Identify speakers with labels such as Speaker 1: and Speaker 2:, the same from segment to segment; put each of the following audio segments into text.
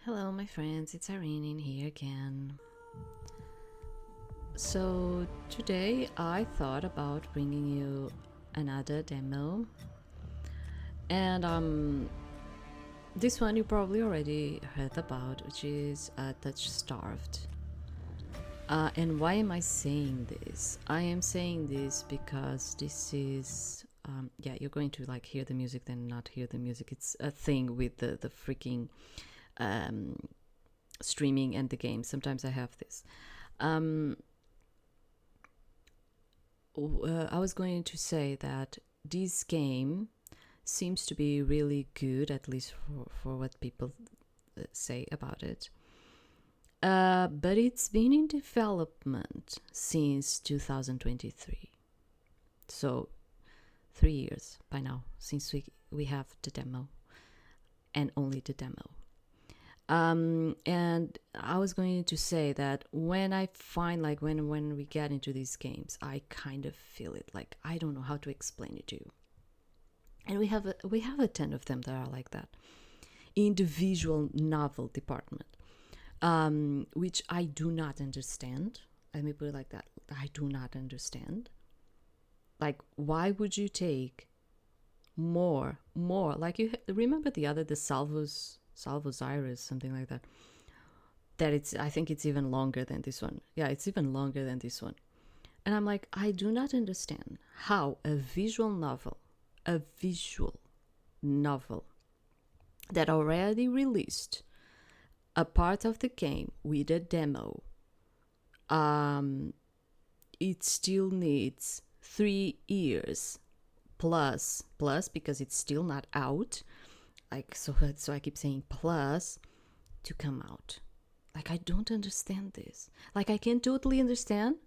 Speaker 1: Hello, my friends, it's Irene in here again. So, today I thought about bringing you another demo, and this one you probably already heard about, which is TOUCHSTARVED. And why am I saying this? I am saying this because this is yeah, you're going to like hear the music then not hear the music. It's a thing with the freaking streaming and the game. Sometimes I have this. I was going to say that this game seems to be really good, at least for what people say about it. But it's been in development since 2023. So 3 years by now since we have the demo, and only the demo. And I was going to say that when I find, like, when we get into these games, I kind of feel it. Like, I don't know how to explain it to you. And we have a ton of them that are like that in the visual novel department, which I do not understand. Let me put it like that. I do not understand. Like, why would you take more? Like, you remember the Salvos Iris, something like that. I think it's even longer than this one. Yeah, it's even longer than this one. And I'm like, I do not understand how a visual novel that already released a part of the game with a demo, it still needs 3 years plus because it's still not out. Like, so I keep saying plus to come out. Like, I don't understand this. Like, I can totally understand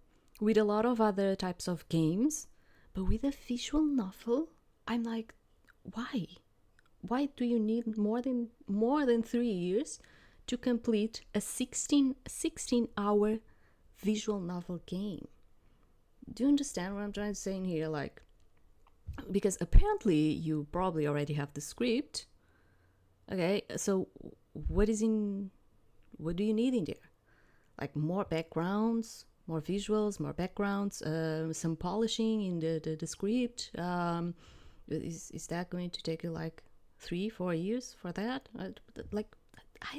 Speaker 1: with a lot of other types of games, but with a visual novel, I'm like, why? Why do you need more than 3 years to complete a 16 hour visual novel game? Do you understand what I'm trying to say in here? Like, because apparently you probably already have the script. Okay, so what do you need in there? Like, more backgrounds, more visuals, more backgrounds, some polishing in the script. Is that going to take you like 3-4 years for that? Like, I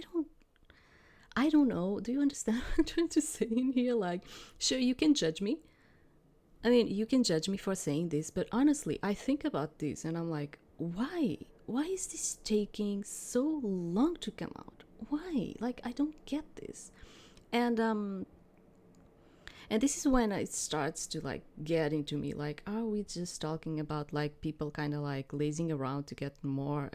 Speaker 1: don't know. Do you understand what I'm trying to say in here? Like, sure, you can judge me. I mean, you can judge me for saying this, but honestly, I think about this and I'm like, why? Why is this taking so long to come out? Why? Like, I don't get this. And this is when it starts to like get into me, like, are we just talking about like people kind of like lazing around to get more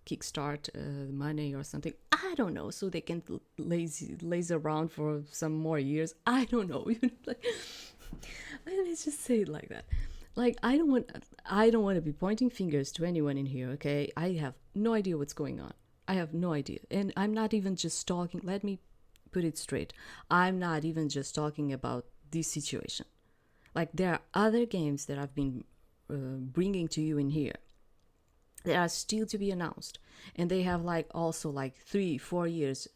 Speaker 1: kickstart money or something? I don't know, so they can laze around for some more years. I don't know. Like, let's just say it like that. Like, I don't want to be pointing fingers to anyone in here. Okay, I have no idea what's going on. I have no idea, and I'm not even just talking. Let me put it straight. I'm not even just talking about this situation. Like, there are other games that I've been bringing to you in here that are still to be announced, and they have like also like 3-4 years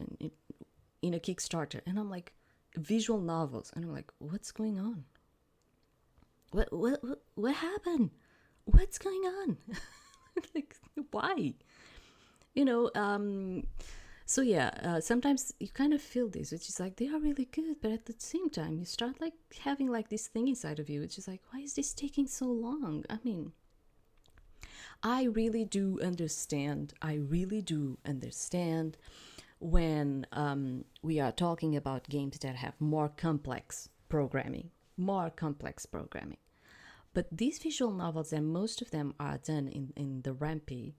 Speaker 1: in a Kickstarter, and I'm like, visual novels, and I'm like, what's going on? What happened? What's going on? Like, why? You know, so yeah, sometimes you kind of feel this, which is like, they are really good, but at the same time you start like having like this thing inside of you, which is like, why is this taking so long? I mean, I really do understand when we are talking about games that have more complex programming. But these visual novels, and most of them are done in the rampy,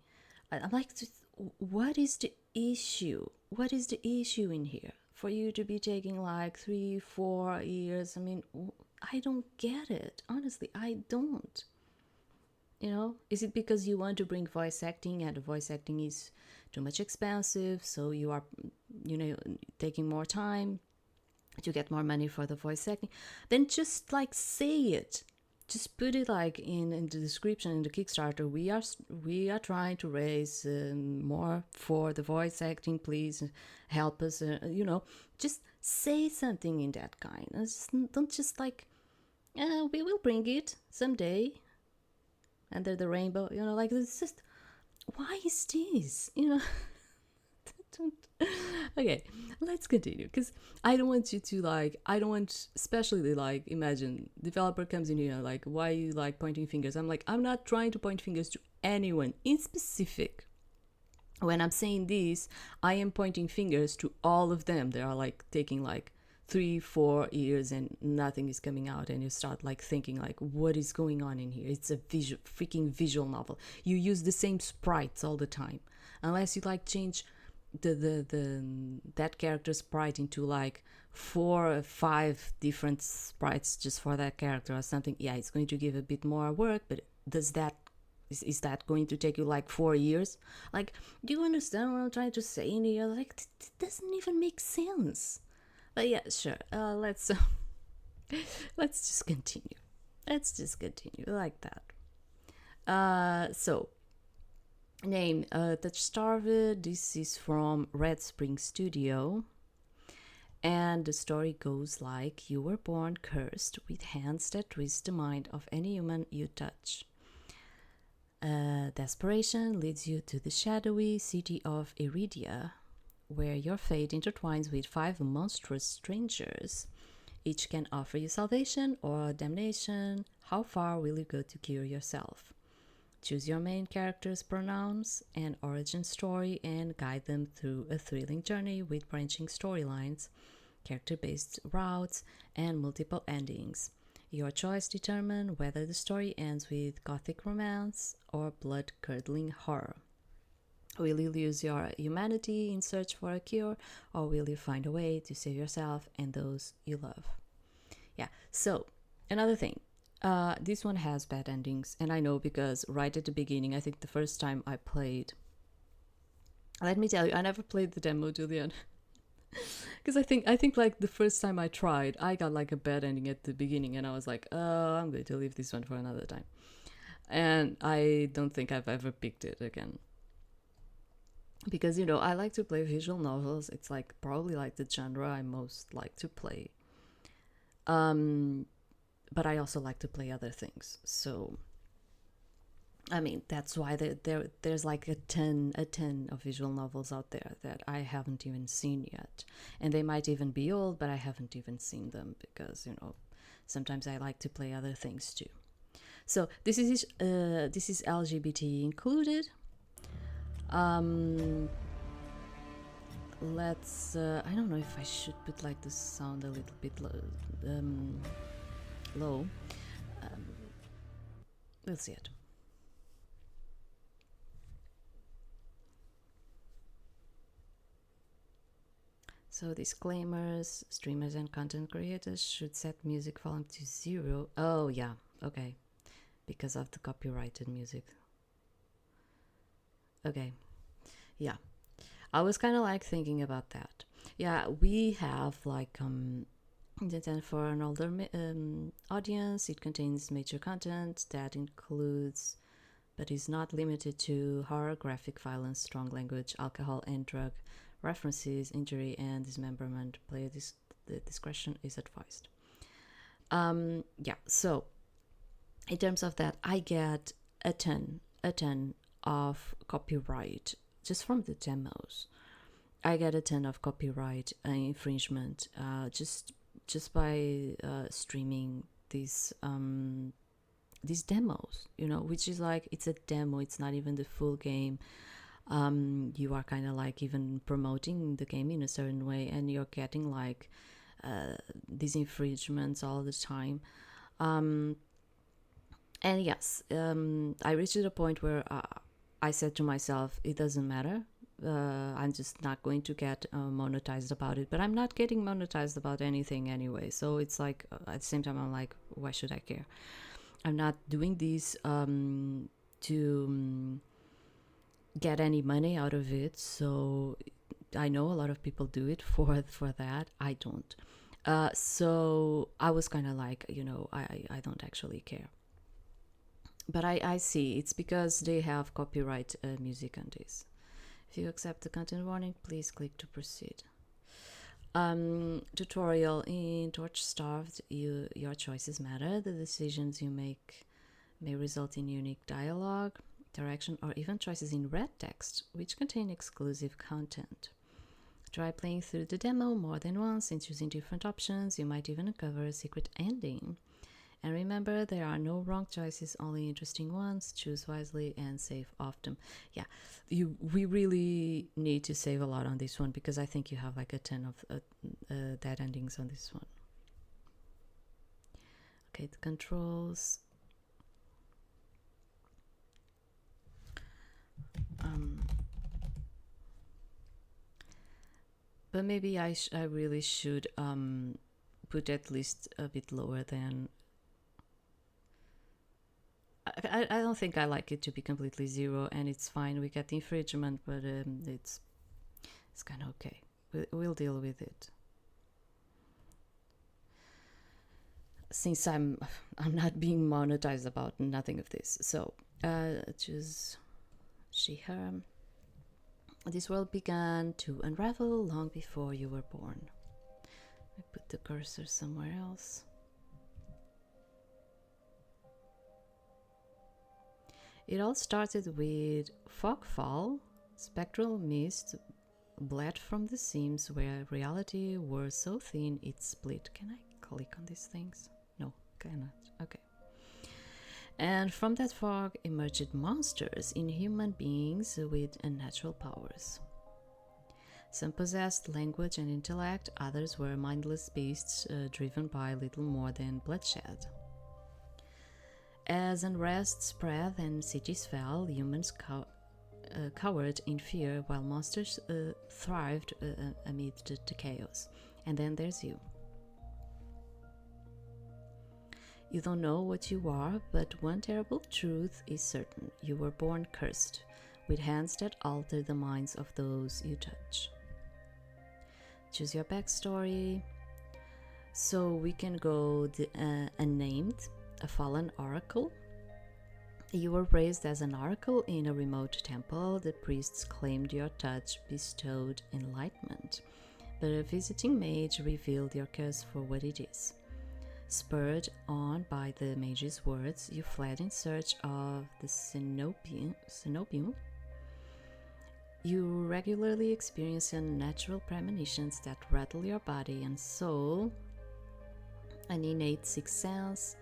Speaker 1: I'm like, what is the issue? What is the issue in here for you to be taking like 3-4 years? I mean, I don't get it. Honestly, I don't. You know, is it because you want to bring voice acting and the voice acting is too much expensive, so you are, taking more time to get more money for the voice acting? Then just like say it. just put it like in the description in the Kickstarter. We are trying to raise more for the voice acting. Please help us. Just say something in that kind. Don't just like, we will bring it someday under the rainbow. Like, it's just, why is this? Okay, let's continue, because I don't want you to like, I don't want, especially like, imagine developer comes in here like, why are you like pointing fingers? I'm like, I'm not trying to point fingers to anyone in specific. When I'm saying this, I am pointing fingers to all of them. They are like taking like 3-4 years and nothing is coming out, and you start like thinking like, what is going on in here? It's a freaking visual novel. You use the same sprites all the time, unless you like change that character's sprite into like 4 or 5 different sprites just for that character or something. Yeah, it's going to give a bit more work, but is that going to take you like 4 years? Like, do you understand what I'm trying to say in here? Like, it doesn't even make sense. But yeah, sure. Let's just continue. Let's just continue like that. So, name, TOUCHSTARVED. This is from Red Spring Studio. And the story goes like, you were born cursed with hands that twist the mind of any human you touch. Desperation leads you to the shadowy city of Eridia, where your fate intertwines with 5 monstrous strangers. Each can offer you salvation or damnation. How far will you go to cure yourself? Choose your main character's pronouns and origin story and guide them through a thrilling journey with branching storylines, character-based routes, and multiple endings. Your choice determines whether the story ends with gothic romance or blood-curdling horror. Will you lose your humanity in search for a cure, or will you find a way to save yourself and those you love? Yeah, so another thing. This one has bad endings, and I know because right at the beginning, I think the first time I played, let me tell you, I never played the demo, Julian. Because I think like the first time I tried, I got like a bad ending at the beginning, and I was like, oh, I'm going to leave this one for another time. And I don't think I've ever picked it again. Because, I like to play visual novels. It's like probably like the genre I most like to play. But I also like to play other things. So, I mean, that's why there's like a ton of visual novels out there that I haven't even seen yet. And they might even be old, but I haven't even seen them because, sometimes I like to play other things too. So this is LGBT included. Let's I don't know if I should put like the sound a little bit low. We'll see it. So disclaimers: streamers and content creators should set music volume to 0. Oh yeah, okay, because of the copyrighted music. Okay, yeah, I was kind of like thinking about that. Yeah, we have like content for an older audience. It contains mature content that includes, but is not limited to, horror, graphic violence, strong language, alcohol and drug references, injury and dismemberment. Player discretion is advised. Yeah, so in terms of that, I get a ton of copyright just from the demos. I get a ton of copyright infringement just by streaming these demos, which is like, it's a demo, it's not even the full game. You are kind of like even promoting the game in a certain way, and you're getting like these infringements all the time. And yes, I reached a point where I said to myself, it doesn't matter. I'm just not going to get monetized about it. But I'm not getting monetized about anything anyway. So it's like, at the same time, I'm like, why should I care? I'm not doing this to get any money out of it. So I know a lot of people do it for that. I don't. So I was kind of like, I don't actually care. But I see it's because they have copyright music on this. If you accept the content warning, please click to proceed. Tutorial in TOUCHSTARVED, your choices matter. The decisions you make may result in unique dialogue, interaction, or even choices in red text, which contain exclusive content. Try playing through the demo more than once and choosing different options. You might even uncover a secret ending. And remember, there are no wrong choices, only interesting ones. Choose wisely and save often. Yeah, we really need to save a lot on this one because I think you have like a ton of dead endings on this one. Okay, the controls. But maybe I really should put at least a bit lower than. I don't think I like it to be completely zero, and it's fine. We get the infringement, but it's kind of okay. We'll deal with it. Since I'm not being monetized about nothing of this, so choose she her. This world began to unravel long before you were born. I put the cursor somewhere else. It all started with fogfall, spectral mist bled from the seams where reality was so thin it split. Can I click on these things? No, cannot. Okay. And from that fog emerged monsters, inhuman beings with unnatural powers. Some possessed language and intellect, others were mindless beasts driven by little more than bloodshed. As unrest spread and cities fell, humans cowered in fear while monsters thrived amid the chaos. And then there's you. You don't know what you are, but one terrible truth is certain. You were born cursed, with hands that alter the minds of those you touch. Choose your backstory. So we can go unnamed, a fallen oracle. You were raised as an oracle in a remote temple. The priests claimed your touch bestowed enlightenment, but a visiting mage revealed your curse for what it is. Spurred on by the mage's words, you fled in search of the cenobium. You regularly experience unnatural premonitions that rattle your body and soul. An innate sixth sense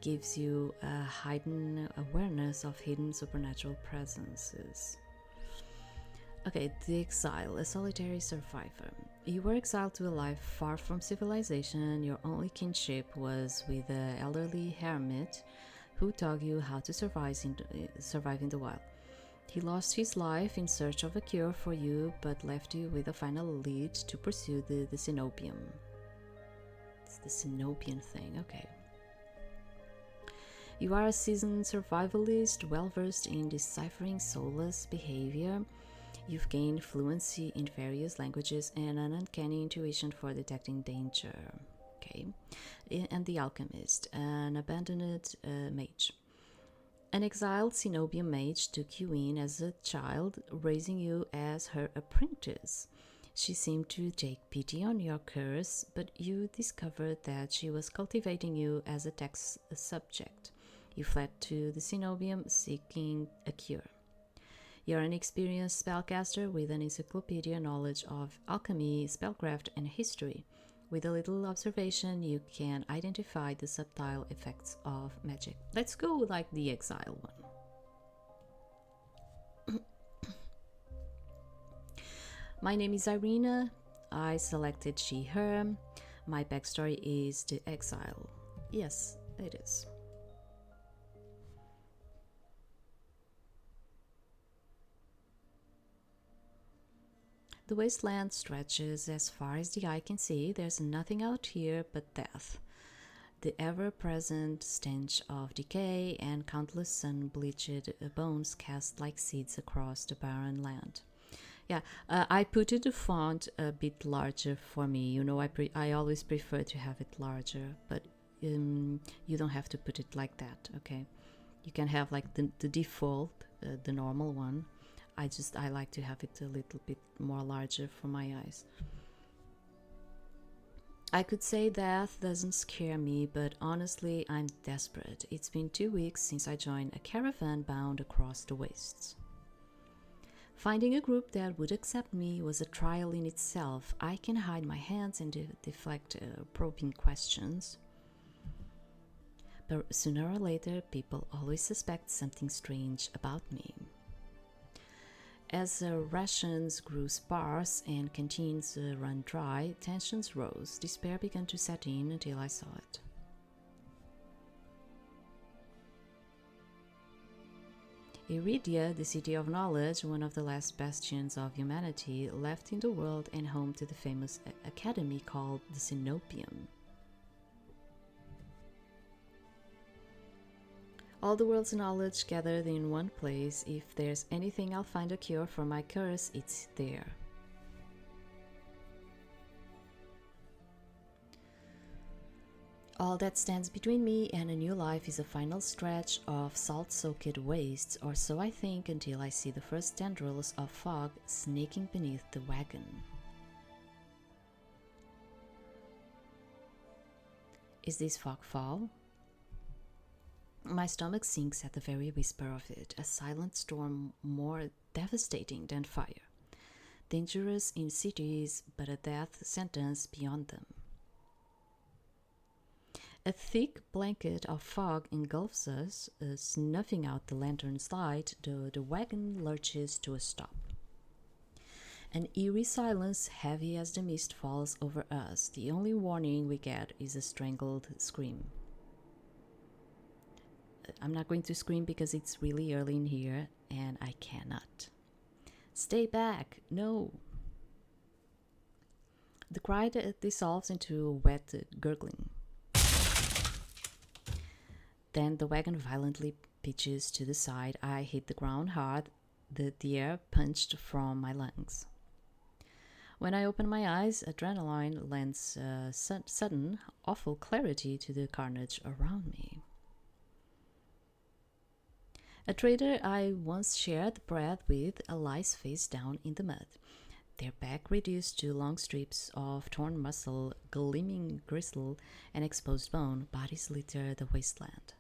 Speaker 1: gives you a heightened awareness of hidden supernatural presences. Okay, the exile, a solitary survivor. You were exiled to a life far from civilization. Your only kinship was with the elderly hermit who taught you how to survive in the wild. He lost his life in search of a cure for you, but left you with a final lead to pursue the cenobium. It's the cenobian thing, okay. You are a seasoned survivalist, well-versed in deciphering soulless behavior. You've gained fluency in various languages and an uncanny intuition for detecting danger. Okay. And the alchemist, an abandoned mage. An exiled cenobium mage took you in as a child, raising you as her apprentice. She seemed to take pity on your curse, but you discovered that she was cultivating you as a test subject. You fled to the cenobium seeking a cure. You're an experienced spellcaster with an encyclopedia knowledge of alchemy, spellcraft, and history. With a little observation, you can identify the subtle effects of magic. Let's go with like the exile one. My name is Irina. I selected she, her. My backstory is the exile. Yes, it is. The wasteland stretches as far as the eye can see. There's nothing out here but death. The ever-present stench of decay and countless sun-bleached bones cast like seeds across the barren land. Yeah, I put the font a bit larger for me. You know, I always prefer to have it larger, but you don't have to put it like that, okay? You can have like the default, the normal one. I like to have it a little bit more larger for my eyes. I could say death doesn't scare me, but honestly, I'm desperate. It's been 2 weeks since I joined a caravan bound across the wastes. Finding a group that would accept me was a trial in itself. I can hide my hands and deflect probing questions. But sooner or later, people always suspect something strange about me. As rations grew sparse and canteens ran dry, tensions rose. Despair began to set in until I saw it. Eridia, the city of knowledge, one of the last bastions of humanity, left in the world and home to the famous academy called the Sinopium. All the world's knowledge gathered in one place. If there's anything I'll find a cure for my curse, it's there. All that stands between me and a new life is a final stretch of salt-soaked wastes, or so I think, until I see the first tendrils of fog snaking beneath the wagon. Is this fog fall? My stomach sinks at the very whisper of it, a silent storm more devastating than fire. Dangerous in cities, but a death sentence beyond them. A thick blanket of fog engulfs us, snuffing out the lantern's light. The wagon lurches to a stop. An eerie silence, heavy as the mist, falls over us. The only warning we get is a strangled scream. I'm not going to scream because it's really early in here and I cannot. Stay back! No! The cry dissolves into a wet gurgling. Then the wagon violently pitches to the side. I hit the ground hard, the air punched from my lungs. When I open my eyes, adrenaline lends sudden, awful clarity to the carnage around me. A trader I once shared bread with lies face down in the mud, their back reduced to long strips of torn muscle, gleaming gristle, and exposed bone. Bodies litter the wasteland.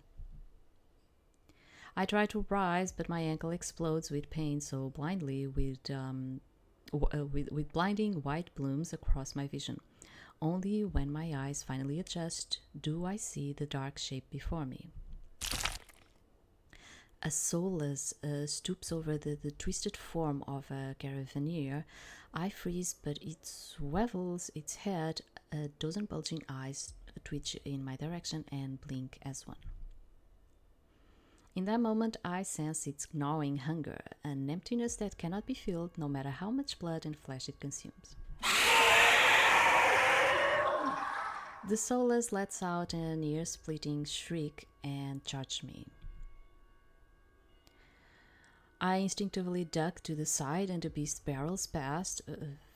Speaker 1: I try to rise, but my ankle explodes with pain so blindly, with blinding white blooms across my vision. Only when my eyes finally adjust do I see the dark shape before me. A soulless stoops over the twisted form of a caravaneer. I freeze, but it swivels its head. A dozen bulging eyes twitch in my direction and blink as one. In that moment, I sense its gnawing hunger, an emptiness that cannot be filled no matter how much blood and flesh it consumes. The soulless lets out an ear-splitting shriek and charges me. I instinctively duck to the side and the beast barrels past,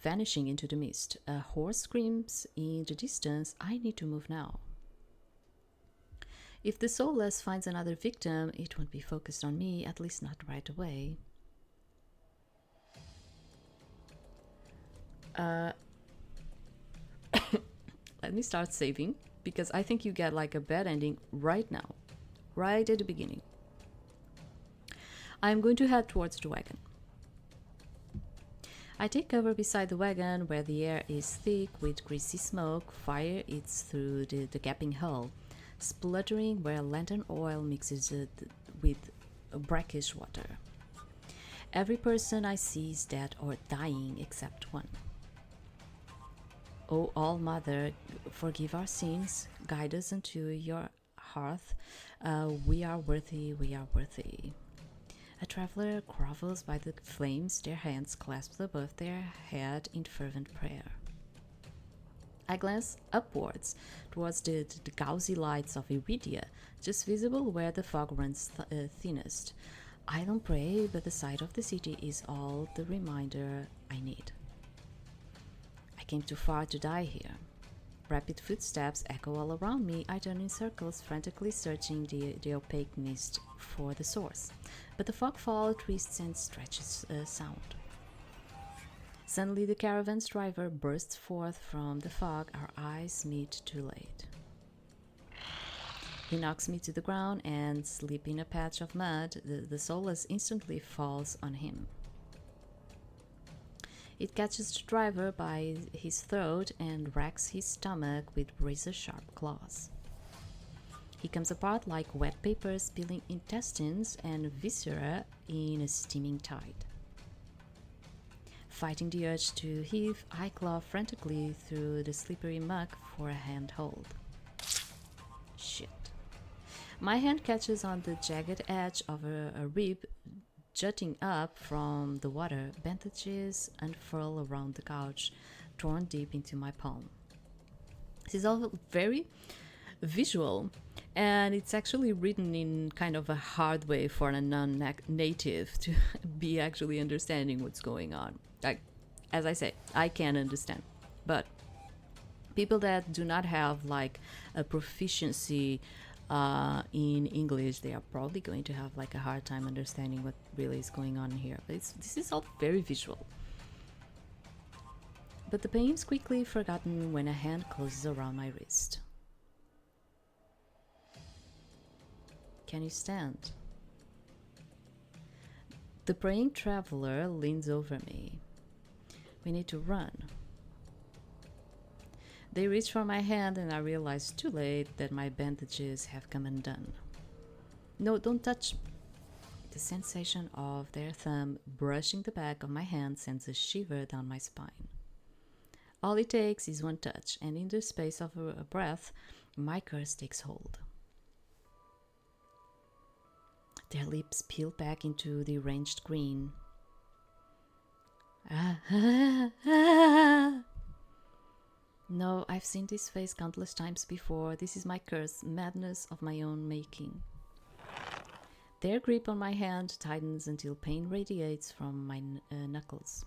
Speaker 1: vanishing into the mist. A horse screams in the distance. I need to move now. If the soulless finds another victim, it won't be focused on me, at least not right away. Let me start saving, because I think you get like a bad ending right now, right at the beginning. I'm going to head towards the wagon. I take cover beside the wagon where the air is thick with greasy smoke. Fire eats through the gaping hull, spluttering where lantern oil mixes with brackish water. Every person I see is dead or dying except one. O All-Mother, forgive our sins, guide us into your hearth. We are worthy, we are worthy. A traveler grovels by the flames, their hands clasped above their head in fervent prayer. I glance upwards towards the gauzy lights of Eridia, just visible where the fog runs thinnest. I don't pray, but the sight of the city is all the reminder I need. I came too far to die here. rapid footsteps echo all around me, I turn in circles, frantically searching the opaque mist for the source. But the fog twists and stretches sound. Suddenly, the caravan's driver bursts forth from the fog. Our eyes meet too late. He knocks me to the ground and, slipping a patch of mud, the soulless instantly falls on him. It catches the driver by his throat and racks his stomach with razor-sharp claws. He comes apart like wet paper, spilling intestines and viscera in a steaming tide. Fighting the urge to heave, I claw frantically through the slippery muck for a handhold. Shit. My hand catches on the jagged edge of a rib jutting up from the water. Bandages unfurl around the couch, torn deep into my palm. This is all very visual, and it's actually written in kind of a hard way for a non-native to be actually understanding what's going on. Like, as I say, I can understand, but people that do not have like a proficiency in English, they are probably going to have like a hard time understanding what really is going on here. But this is all very visual. But the pain's quickly forgotten when a hand closes around my wrist. Can you stand? The praying traveler leans over me. We need to run. They reach for my hand and I realize too late that my bandages have come undone. No, don't touch. The sensation of their thumb brushing the back of my hand sends a shiver down my spine. All it takes is one touch, and in the space of a breath, my curse takes hold. Their lips peel back into the arranged green. No, I've seen this face countless times before. This is my curse, madness of my own making. Their grip on my hand tightens until pain radiates from my knuckles.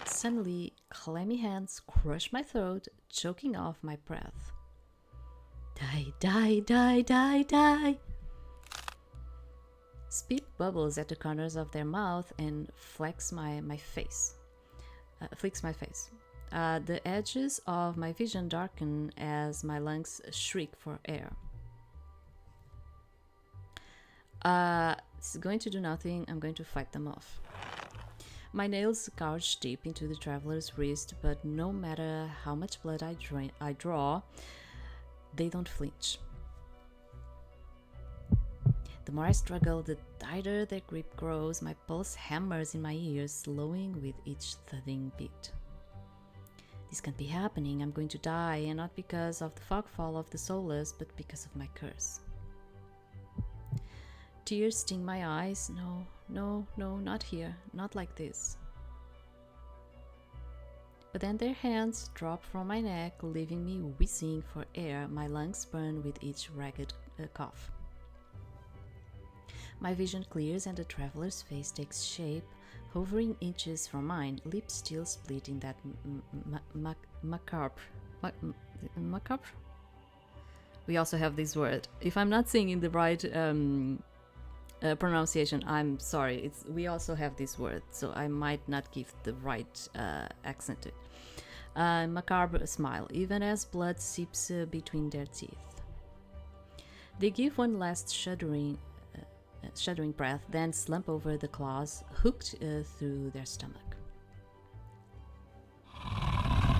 Speaker 1: Suddenly, clammy hands crush my throat, choking off my breath. Die, die, die, die, die. Spit bubbles at the corners of their mouth and flicks my face. The edges of my vision darken as my lungs shriek for air. It's going to do nothing. I'm going to fight them off. My nails gouge deep into the traveler's wrist, but no matter how much blood I draw, they don't flinch. The more I struggle, the tighter their grip grows. My pulse hammers in my ears, slowing with each thudding beat. This can't be happening. I'm going to die, and not because of the fogfall of the soulless, but because of my curse. Tears sting my eyes. No, no, no, not here. Not like this. But then their hands drop from my neck, leaving me whistling for air. My lungs burn with each ragged cough. My vision clears and the traveler's face takes shape, hovering inches from mine, lips still split in that macabre. We also have this word. If I'm not saying in the right pronunciation, I'm sorry. We also have this word, so I might not give the right accent to it. Macabre smile, even as blood seeps between their teeth. They give one last shuddering breath, then slump over the claws hooked through their stomach.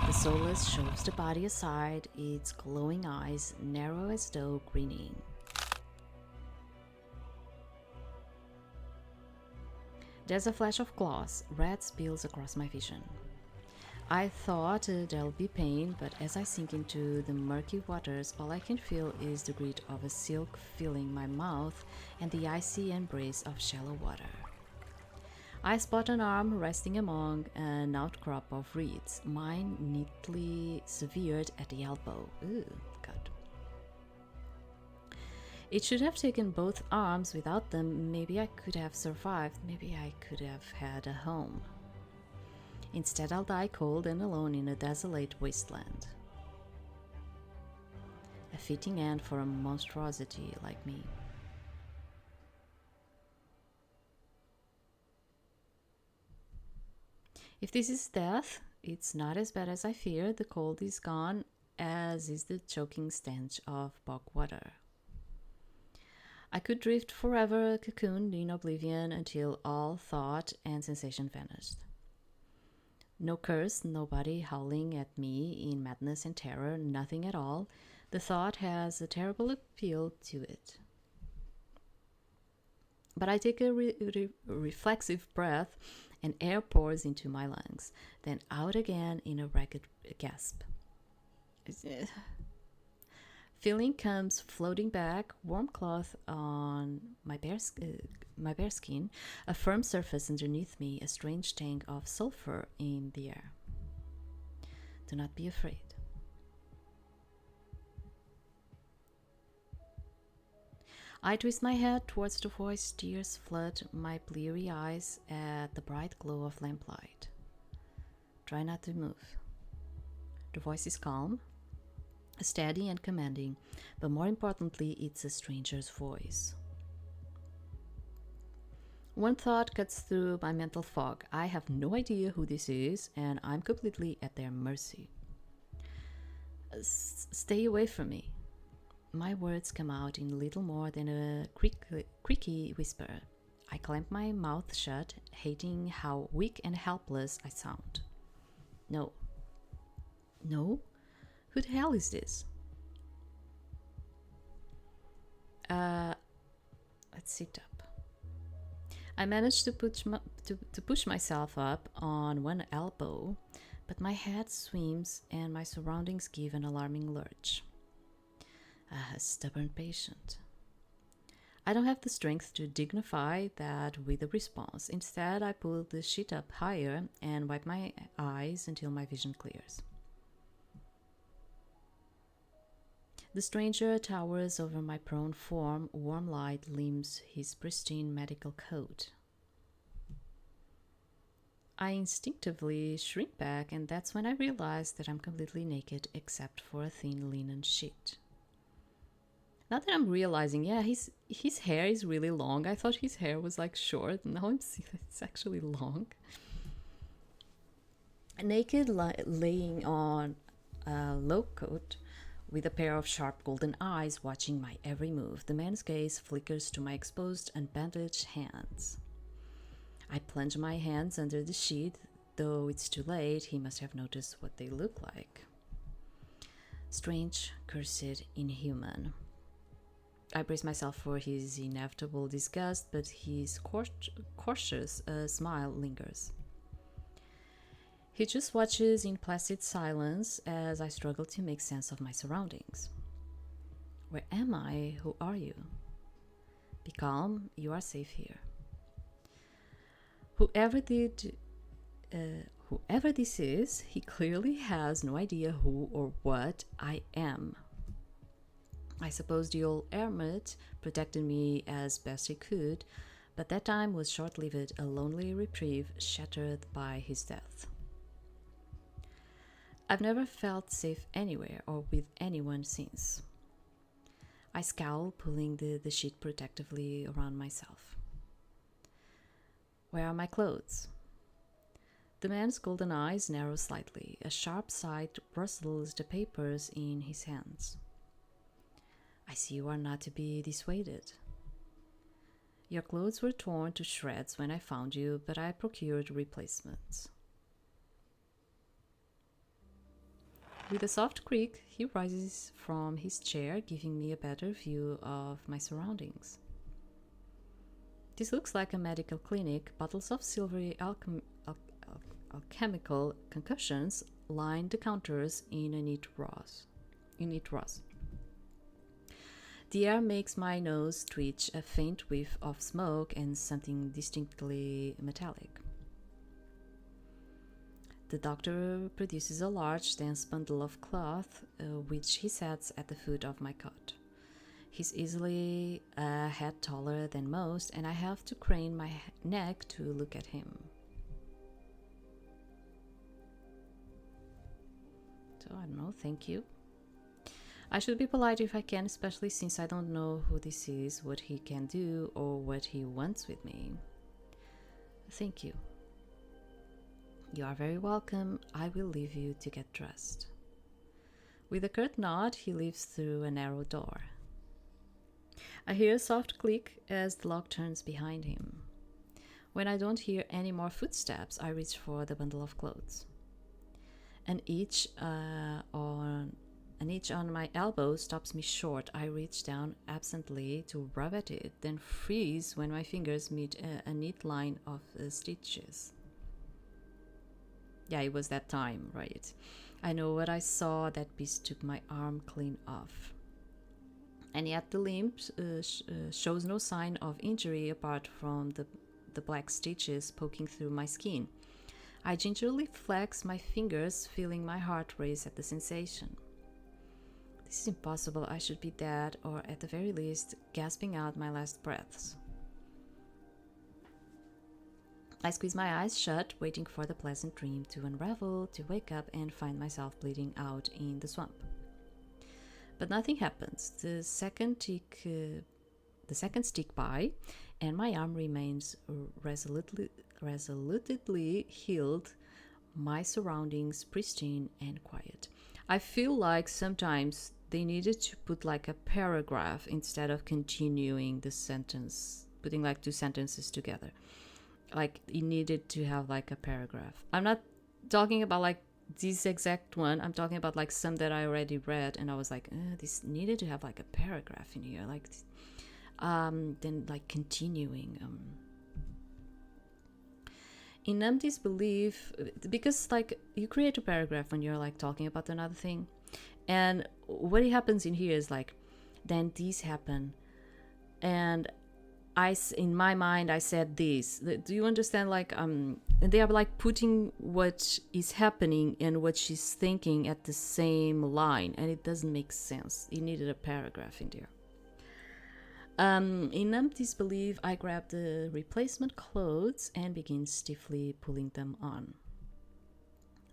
Speaker 1: The soulless shoves the body aside, its glowing eyes narrow as though grinning. There's a flash of claws. Red spills across my vision. I thought there'll be pain, but as I sink into the murky waters, all I can feel is the grit of a silk filling my mouth and the icy embrace of shallow water. I spot an arm resting among an outcrop of reeds, mine neatly severed at the elbow. Ooh, God. It should have taken both arms. Without them, maybe I could have survived. Maybe I could have had a home. Instead, I'll die cold and alone in a desolate wasteland. A fitting end for a monstrosity like me. If this is death, it's not as bad as I feared. The cold is gone, as is the choking stench of bog water. I could drift forever, cocooned in oblivion until all thought and sensation vanished. No curse, nobody howling at me in madness and terror, nothing at all. The thought has a terrible appeal to it. But I take a reflexive breath and air pours into my lungs, then out again in a ragged gasp. Feeling comes floating back, warm cloth on my bare skin, a firm surface underneath me, a strange tang of sulfur in the air. Do not be afraid. I twist my head towards the voice, tears flood my bleary eyes at the bright glow of lamplight. Try not to move. The voice is calm, steady and commanding, but more importantly, it's a stranger's voice. One thought cuts through my mental fog. I have no idea who this is, and I'm completely at their mercy. Stay away from me. My words come out in little more than a creaky whisper. I clamp my mouth shut, hating how weak and helpless I sound. No. No? Who the hell is this? Let's sit up. I managed to push myself up on one elbow, but my head swims and my surroundings give an alarming lurch. A stubborn patient. I don't have the strength to dignify that with a response. Instead, I pull the sheet up higher and wipe my eyes until my vision clears. The stranger towers over my prone form. Warm light limns his pristine medical coat. I instinctively shrink back, and that's when I realize that I'm completely naked except for a thin linen sheet. Now that I'm realizing, yeah, his hair is really long. I thought his hair was like short. Now I'm seeing it's actually long. Naked, laying on a low coat, with a pair of sharp golden eyes watching my every move. The man's gaze flickers to my exposed, unbandaged hands. I plunge my hands under the sheet. Though it's too late, he must have noticed what they look like. Strange, cursed, inhuman. I brace myself for his inevitable disgust, but his cautious smile lingers. He just watches in placid silence as I struggle to make sense of my surroundings. Where am I? Who are you? Be calm, you are safe here. Whoever this is, he clearly has no idea who or what I am. I suppose the old hermit protected me as best he could, but that time was short-lived, a lonely reprieve shattered by his death. I've never felt safe anywhere or with anyone since. I scowl, pulling the sheet protectively around myself. Where are my clothes? The man's golden eyes narrow slightly. A sharp sight rustles the papers in his hands. I see you are not to be dissuaded. Your clothes were torn to shreds when I found you, but I procured replacements. With a soft creak, he rises from his chair, giving me a better view of my surroundings. This looks like a medical clinic. Bottles of silvery alchemical concoctions line the counters in a neat rows. The air makes my nose twitch, a faint whiff of smoke and something distinctly metallic. The doctor produces a large, dense bundle of cloth, which he sets at the foot of my cot. He's easily a head taller than most, and I have to crane my neck to look at him. So I don't know, thank you. I should be polite if I can, especially since I don't know who this is, what he can do, or what he wants with me. Thank you. You are very welcome. I will leave you to get dressed. With a curt nod, he leaves through a narrow door. I hear a soft click as the lock turns behind him. When I don't hear any more footsteps, I reach for the bundle of clothes. And each on my elbow stops me short. I reach down absently to rub at it, then freeze when my fingers meet a neat line of stitches. Yeah, it was that time, right? I know what I saw. That piece took my arm clean off. And yet the limb shows no sign of injury apart from the black stitches poking through my skin. I gingerly flex my fingers, feeling my heart race at the sensation. This is impossible. I should be dead, or at the very least, gasping out my last breaths. I squeeze my eyes shut, waiting for the pleasant dream to unravel, to wake up and find myself bleeding out in the swamp. But nothing happens. The seconds tick by, and my arm remains resolutely healed, my surroundings pristine and quiet. I feel like sometimes they needed to put like a paragraph instead of continuing the sentence, putting like two sentences together. Like it needed to have like a paragraph. I'm not talking about like this exact one. I'm talking about like some that I already read and I was like, this needed to have like a paragraph in here. Like then like continuing. In numb disbelief, because like you create a paragraph when you're like talking about another thing, and what happens in here is like, then this happened, and in my mind I said this. Do you understand? Like and they are like putting what is happening and what she's thinking at the same line, and it doesn't make sense. It needed a paragraph in there. In numb disbelief, I grab the replacement clothes and begin stiffly pulling them on.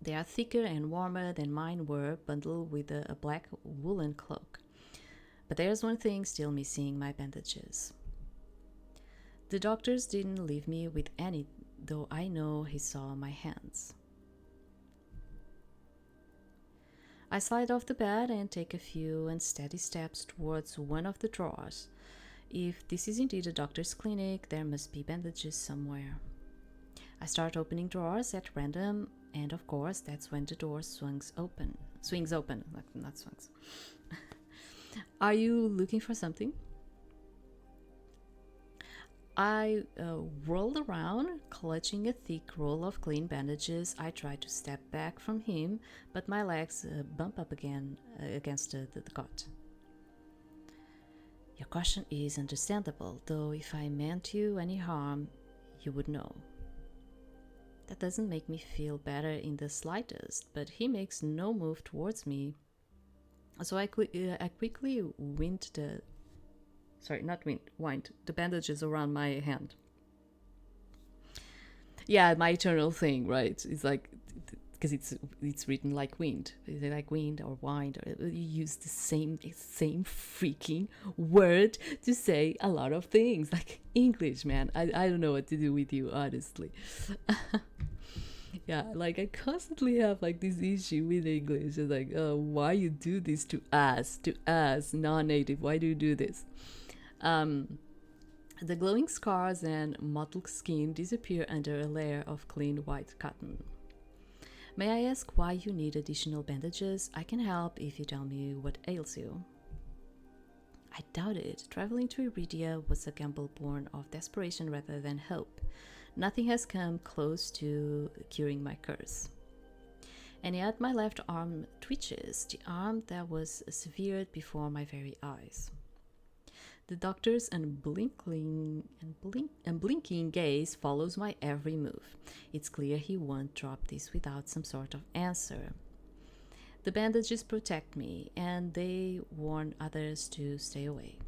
Speaker 1: They are thicker and warmer than mine were, bundled with a black woolen cloak. But there's one thing still missing: my bandages. The doctors didn't leave me with any, though I know he saw my hands. I slide off the bed and take a few unsteady steps towards one of the drawers. If this is indeed a doctor's clinic, there must be bandages somewhere. I start opening drawers at random, and of course, that's when the door swings open, not swings. Are you looking for something? I rolled around, clutching a thick roll of clean bandages. I try to step back from him, but my legs bump up again against the cot. Your caution is understandable, though if I meant you any harm, you would know. That doesn't make me feel better in the slightest, but he makes no move towards me. So I quickly wind the bandages around my hand. Yeah, my eternal thing, right? It's like, because it's written like wind. Is it like wind or wind? Or you use the same freaking word to say a lot of things. Like English, man. I don't know what to do with you, honestly. Yeah, like I constantly have like this issue with English. It's like, why you do this to us, non-native? Why do you do this? The glowing scars and mottled skin disappear under a layer of clean white cotton. May I ask why you need additional bandages? I can help if you tell me what ails you. I doubt it. Traveling to Eridia was a gamble born of desperation rather than hope. Nothing has come close to curing my curse. And yet my left arm twitches, the arm that was severed before my very eyes. The doctor's unblinking gaze follows my every move. It's clear he won't drop this without some sort of answer. The bandages protect me, and they warn others to stay away.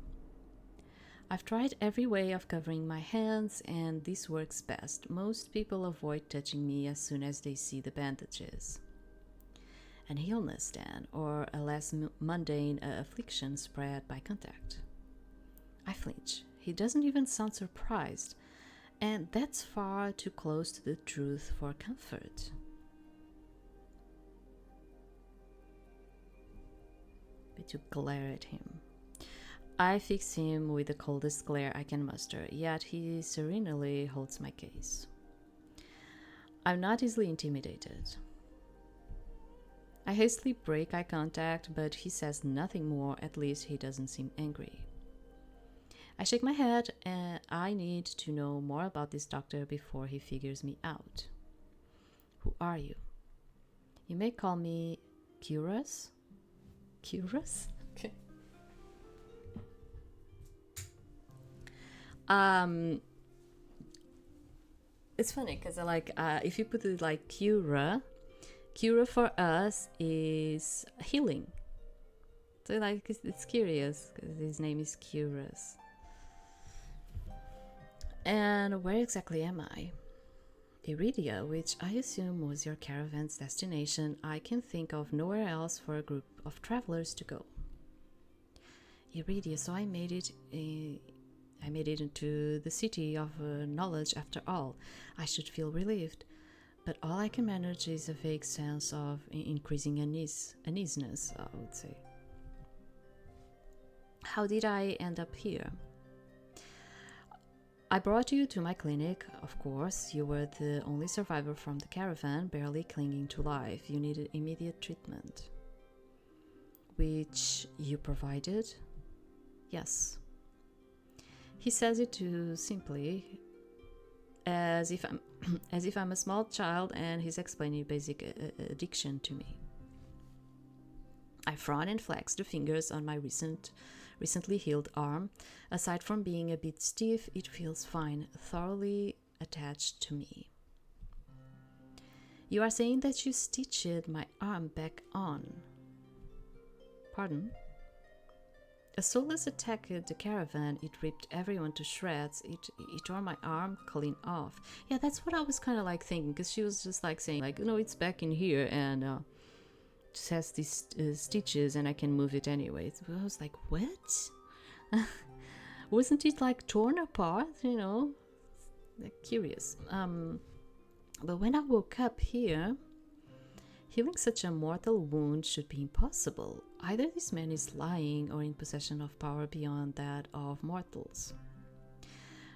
Speaker 1: I've tried every way of covering my hands, and this works best. Most people avoid touching me as soon as they see the bandages. An illness, then, or a less mundane affliction spread by contact. I flinch. He doesn't even sound surprised, and that's far too close to the truth for comfort. But to glare at him. I fix him with the coldest glare I can muster, yet he serenely holds my gaze. I'm not easily intimidated. I hastily break eye contact, but he says nothing more. At least he doesn't seem angry. I shake my head, and I need to know more about this doctor before he figures me out. Who are you? You may call me Curious? Curious? Okay. It's funny because if you put it like cura for us is healing. So it's curious because his name is Curious. And where exactly am I? Eridia, which I assume was your caravan's destination. I can think of nowhere else for a group of travelers to go. Eridia, so I made it into the city of knowledge after all. I should feel relieved, but all I can manage is a vague sense of increasing uneasiness, I would say. How did I end up here? I brought you to my clinic, of course. You were the only survivor from the caravan, barely clinging to life. You needed immediate treatment. Which you provided? Yes. He says it too simply, as if I'm a small child and he's explaining basic addiction to me. I frown and flex the fingers on my recently healed arm. Aside from being a bit stiff, it feels fine, thoroughly attached to me. You are saying that you stitched my arm back on. Pardon? A soulless attack at the caravan. It ripped everyone to shreds. It tore my arm clean off. Yeah, that's what I was kind of like thinking, because she was just like saying, like, no, it's back in here, and just has these stitches, and I can move it anyway. So I was like, what? Wasn't it like torn apart? You know, like, curious. But when I woke up here, healing such a mortal wound should be impossible. Either this man is lying or in possession of power beyond that of mortals.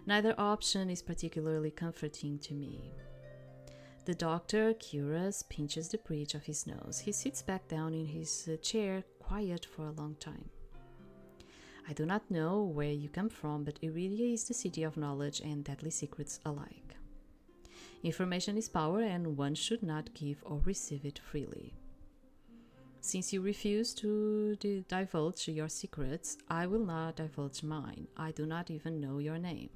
Speaker 1: Neither option is particularly comforting to me. The doctor, Curious, pinches the bridge of his nose. He sits back down in his chair, quiet for a long time. I do not know where you come from, but Eridia is the city of knowledge and deadly secrets alike. Information is power, and one should not give or receive it freely. Since you refuse to divulge your secrets, I will not divulge mine. I do not even know your name.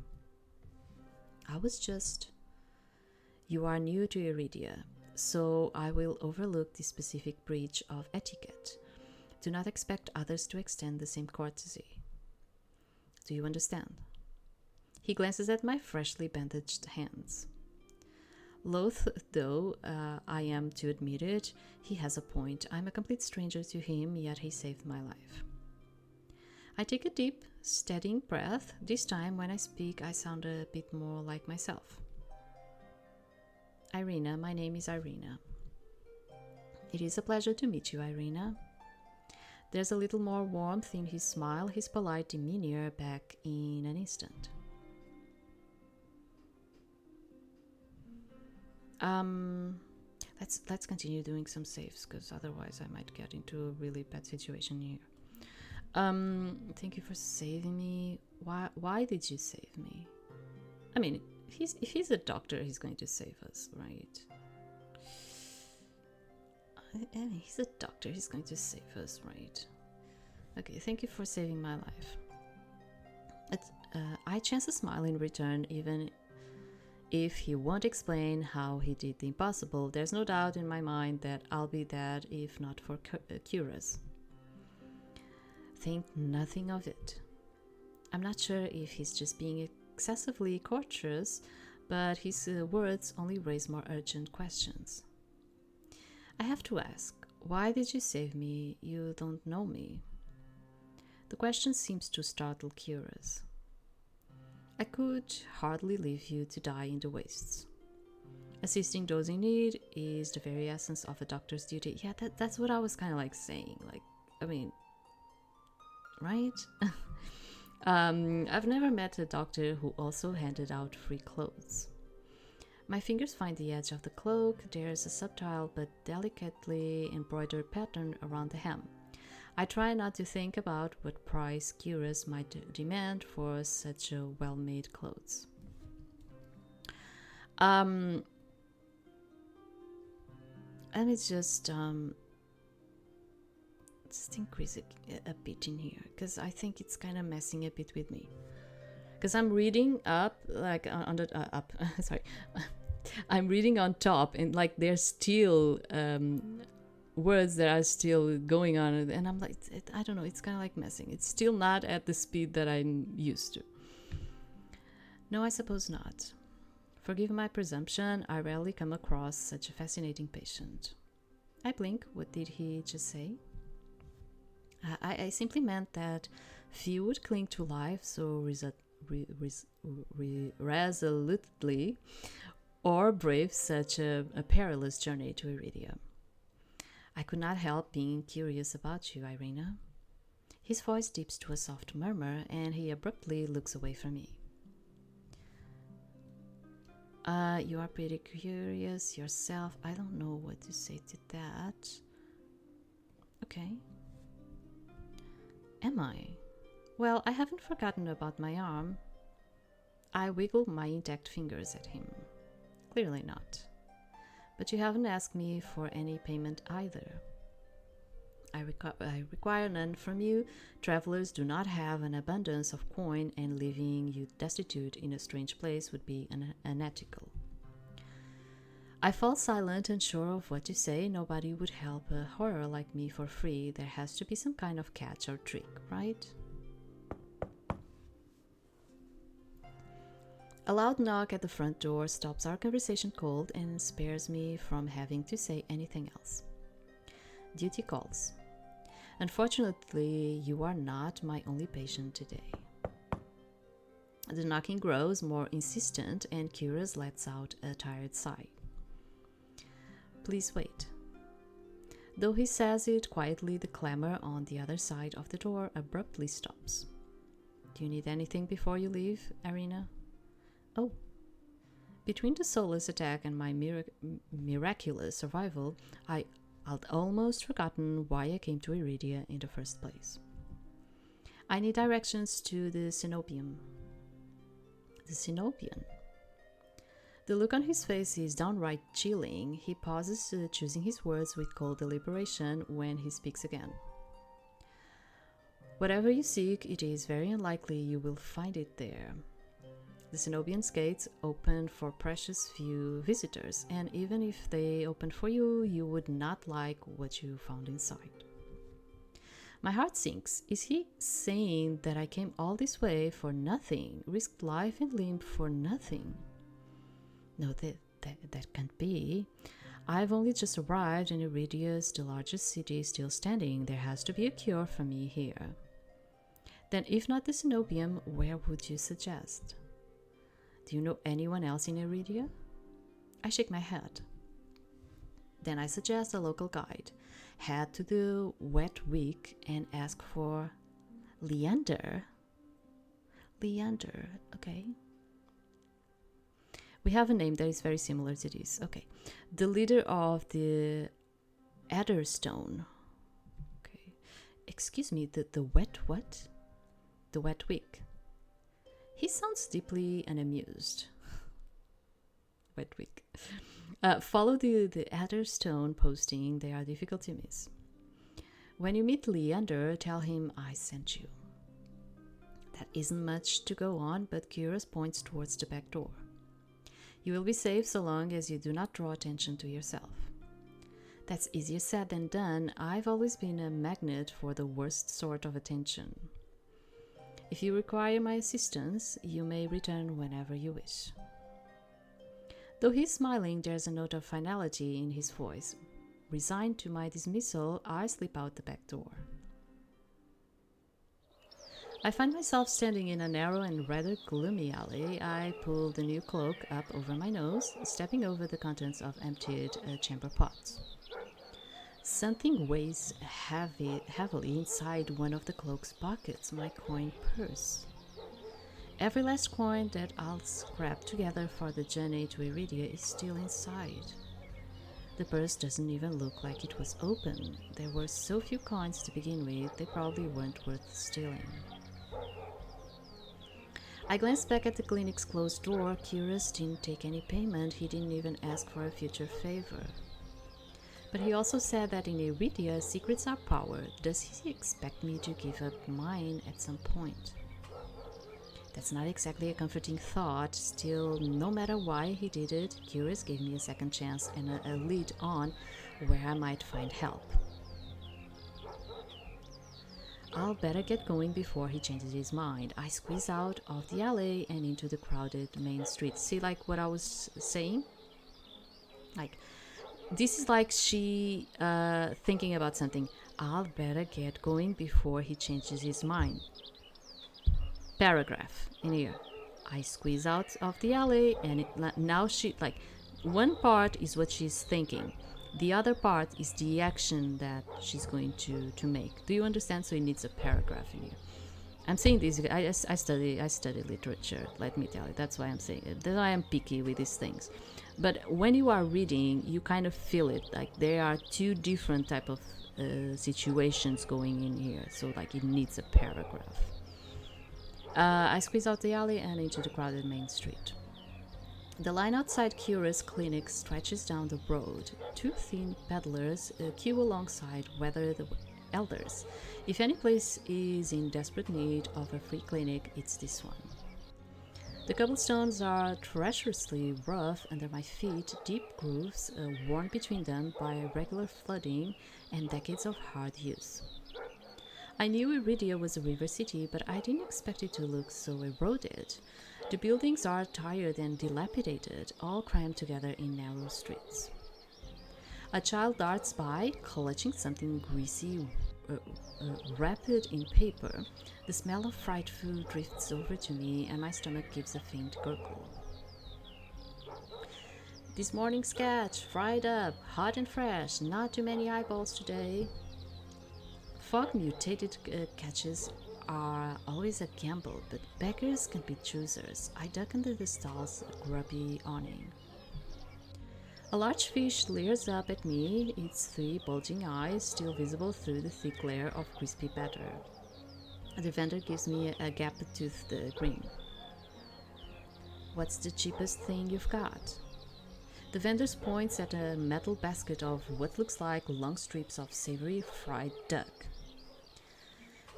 Speaker 1: You are new to Eridia, so I will overlook the specific breach of etiquette. Do not expect others to extend the same courtesy. Do you understand? He glances at my freshly bandaged hands. Loath though I am to admit it, he has a point. I'm a complete stranger to him, yet he saved my life. I take a deep, steadying breath. This time, when I speak, I sound a bit more like myself. Irina, my name is Irina. It is a pleasure to meet you, Irina. There's a little more warmth in his smile, his polite demeanor back in an instant. Let's continue doing some saves, because otherwise I might get into a really bad situation here. Thank you for saving me. Why did you save me? I mean, if he's a doctor, he's going to save us, right? I mean, he's a doctor, he's going to save us, right? Okay, thank you for saving my life. I chance a smile in return, even if he won't explain how he did the impossible. There's no doubt in my mind that I'll be dead if not for Curious. Think nothing of it. I'm not sure if he's just being excessively courteous, but his words only raise more urgent questions. I have to ask, Why did you save me? You don't know me. The question seems to startle Curious. I could hardly leave you to die in the wastes. Assisting those in need is the very essence of a doctor's duty. Yeah, that's what I was kind of like saying. Like, I mean, right? I've never met a doctor who also handed out free clothes. My fingers find the edge of the cloak. There's a subtle but delicately embroidered pattern around the hem. I try not to think about what price Curious might demand for such a well-made clothes. Let me just increase it a bit in here, because I think it's kind of messing a bit with me. Because I'm reading up, like on the up. Sorry, I'm reading on top, and like there's still words that are still going on, and I'm like, I don't know. It's kind of like messing. It's still not at the speed that I'm used to. No, I suppose not. Forgive my presumption, I rarely come across such a fascinating patient. I blink. What did he just say? I simply meant that few would cling to life so resolutely or brave such a perilous journey to Eridia. I could not help being curious about you, Irina. His voice dips to a soft murmur, and he abruptly looks away from me. You are pretty curious yourself. I don't know what to say to that. Okay. Am I? Well, I haven't forgotten about my arm. I wiggle my intact fingers at him. Clearly not. But you haven't asked me for any payment either. I require none from you. Travelers do not have an abundance of coin, and leaving you destitute in a strange place would be unethical. I fall silent, unsure of what to say. Nobody would help a horror like me for free. There has to be some kind of catch or trick, right? A loud knock at the front door stops our conversation cold and spares me from having to say anything else. Duty calls. Unfortunately, you are not my only patient today. The knocking grows more insistent, and Curious lets out a tired sigh. Please wait. Though he says it quietly, the clamor on the other side of the door abruptly stops. Do you need anything before you leave, Irina? Oh. Between the soulless attack and my miraculous survival, I'd almost forgotten why I came to Eridia in the first place. I need directions to the cenobium. The cenobium? The look on his face is downright chilling. He pauses, choosing his words with cold deliberation when he speaks again. Whatever you seek, it is very unlikely you will find it there. The cenobium's gates open for precious few visitors, and even if they opened for you, you would not like what you found inside. My heart sinks. Is he saying that I came all this way for nothing, risked life and limb for nothing? No, that can't be. I've only just arrived, and Eridia's the largest city still standing. There has to be a cure for me here. Then if not the cenobium, where would you suggest? Do you know anyone else in Eridia? I shake my head. Then I suggest a local guide. Head to the Wet Week and ask for Leander. Leander, okay. We have a name that is very similar to this. Okay. The leader of the Adderstone. Okay. Excuse me, the wet what? The Wet Week. He sounds deeply unamused. Wet Week. Follow the Adderstone posting. They are difficult to miss. When you meet Leander, tell him I sent you. That isn't much to go on, but Curious points towards the back door. You will be safe so long as you do not draw attention to yourself. That's easier said than done. I've always been a magnet for the worst sort of attention. If you require my assistance, you may return whenever you wish. Though he's smiling, there's a note of finality in his voice. Resigned to my dismissal, I slip out the back door. I find myself standing in a narrow and rather gloomy alley. I pull the new cloak up over my nose, stepping over the contents of emptied chamber pots. Something weighs heavily inside one of the cloak's pockets, my coin purse. Every last coin that I'll scrap together for the journey to Eridia is still inside. The purse doesn't even look like it was open. There were so few coins to begin with, they probably weren't worth stealing. I glanced back at the clinic's closed door. Curious didn't take any payment. He didn't even ask for a future favor. But he also said that in Eridia, secrets are power. Does he expect me to give up mine at some point? That's not exactly a comforting thought. Still, no matter why he did it, Curious gave me a second chance and a lead on where I might find help. I'll better get going before he changes his mind. I squeeze out of the alley and into the crowded main street. See, like what I was saying? Like, this is like she thinking about something. I'll better get going before he changes his mind. Paragraph in here. I squeeze out of the alley and now she, like, one part is what she's thinking. The other part is the action that she's going to make. Do you understand? So it needs a paragraph in here. I'm saying this. I study literature. Let me tell you. That's why I'm saying it. That's why I'm picky with these things. But when you are reading, you kind of feel it. Like there are two different type of situations going in here. So like it needs a paragraph. I squeeze out the alley and into the crowded main street. The line outside Curious Clinic stretches down the road. Two thin peddlers queue alongside weathered elders. If any place is in desperate need of a free clinic, it's this one. The cobblestones are treacherously rough under my feet, deep grooves worn between them by regular flooding and decades of hard use. I knew Eridia was a river city, but I didn't expect it to look so eroded. The buildings are tired and dilapidated, all crammed together in narrow streets. A child darts by, clutching something greasy, wrapped in paper. The smell of fried food drifts over to me, and my stomach gives a faint gurgle. This morning's catch, fried up, hot and fresh, not too many eyeballs today. Fog-mutated catches are always a gamble, but beggars can be choosers. I duck under the stall's grubby awning. A large fish leers up at me, its three bulging eyes still visible through the thick layer of crispy batter. The vendor gives me a gap-toothed grin. What's the cheapest thing you've got? The vendor points at a metal basket of what looks like long strips of savory fried duck.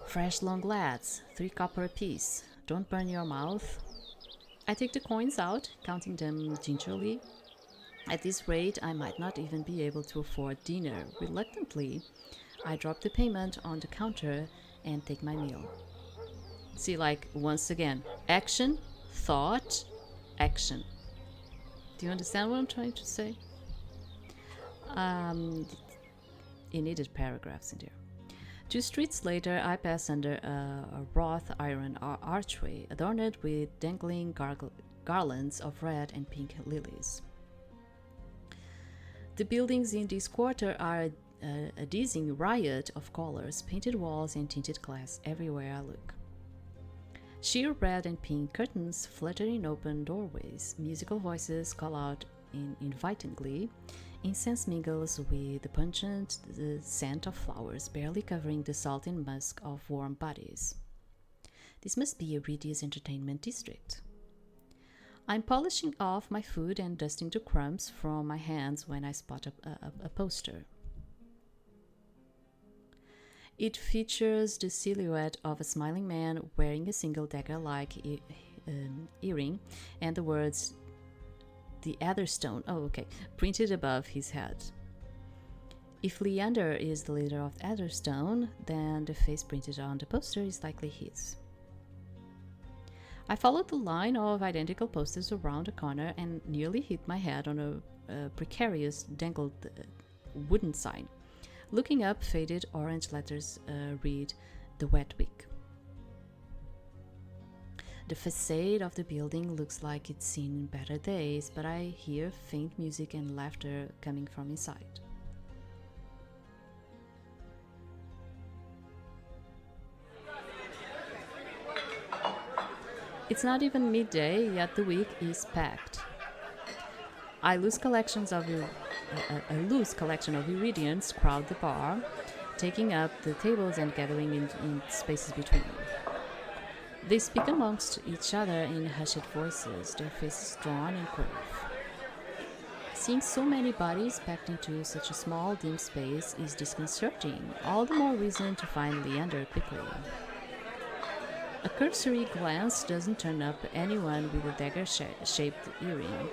Speaker 1: Fresh long lads, 3 copper apiece. Don't burn your mouth. I take the coins out, counting them gingerly. At this rate, I might not even be able to afford dinner. Reluctantly, I drop the payment on the counter and take my meal. See, like, once again, action, thought, action. Do you understand what I'm trying to say? It needed paragraphs in there. 2 streets later, I pass under a wrought iron archway adorned with dangling garlands of red and pink lilies. The buildings in this quarter are a dizzying riot of colors, painted walls and tinted glass everywhere I look. Sheer red and pink curtains flutter in open doorways. Musical voices call out invitingly. Incense mingles with the pungent scent of flowers, barely covering the salt and musk of warm bodies. This must be Eridia's entertainment district. I'm polishing off my food and dusting the crumbs from my hands when I spot a poster. It features the silhouette of a smiling man wearing a single dagger-like earring and the words "The Atherstone," printed above his head. If Leander is the leader of Atherstone, then the face printed on the poster is likely his. I followed the line of identical posters around a corner and nearly hit my head on a precarious dangled wooden sign. Looking up, faded orange letters read, "The Wet Week." The facade of the building looks like it's seen better days, but I hear faint music and laughter coming from inside. It's not even midday, yet the week is packed. A loose collection of Iridians crowd the bar, taking up the tables and gathering in spaces between them. They speak amongst each other in hushed voices, their faces drawn and cold. Seeing so many bodies packed into such a small, dim space is disconcerting, all the more reason to find Leander quickly. A cursory glance doesn't turn up anyone with a dagger-shaped earring,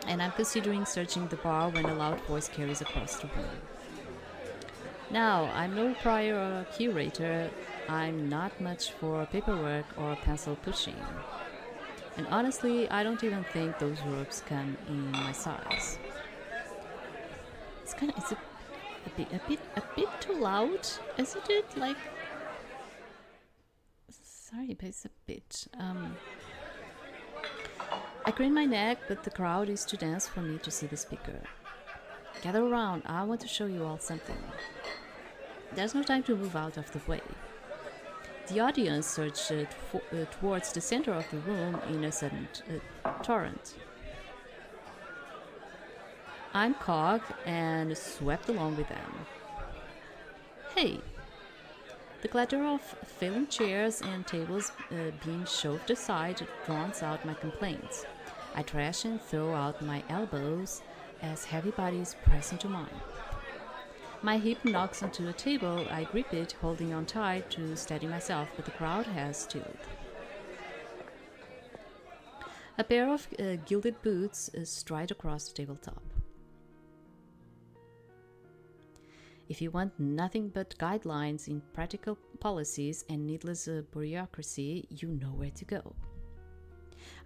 Speaker 1: and I'm considering searching the bar when a loud voice carries across the room. Now, I'm no prior or curator. I'm not much for paperwork or pencil pushing. And honestly, I don't even think those ropes come in my size. It's a bit too loud, isn't it? Like, sorry, but it's a bit. I crane my neck, but the crowd is too dense for me to see the speaker. Gather around, I want to show you all something. There's no time to move out of the way. The audience surged towards the center of the room in a sudden torrent. I'm caught and swept along with them. Hey! The clatter of failing chairs and tables being shoved aside drowns out my complaints. I thrash and throw out my elbows as heavy bodies press into mine. My hip knocks onto a table. I grip it, holding on tight to steady myself, but the crowd has stilled. A pair of gilded boots stride across the tabletop. If you want nothing but guidelines in practical policies and needless bureaucracy, you know where to go.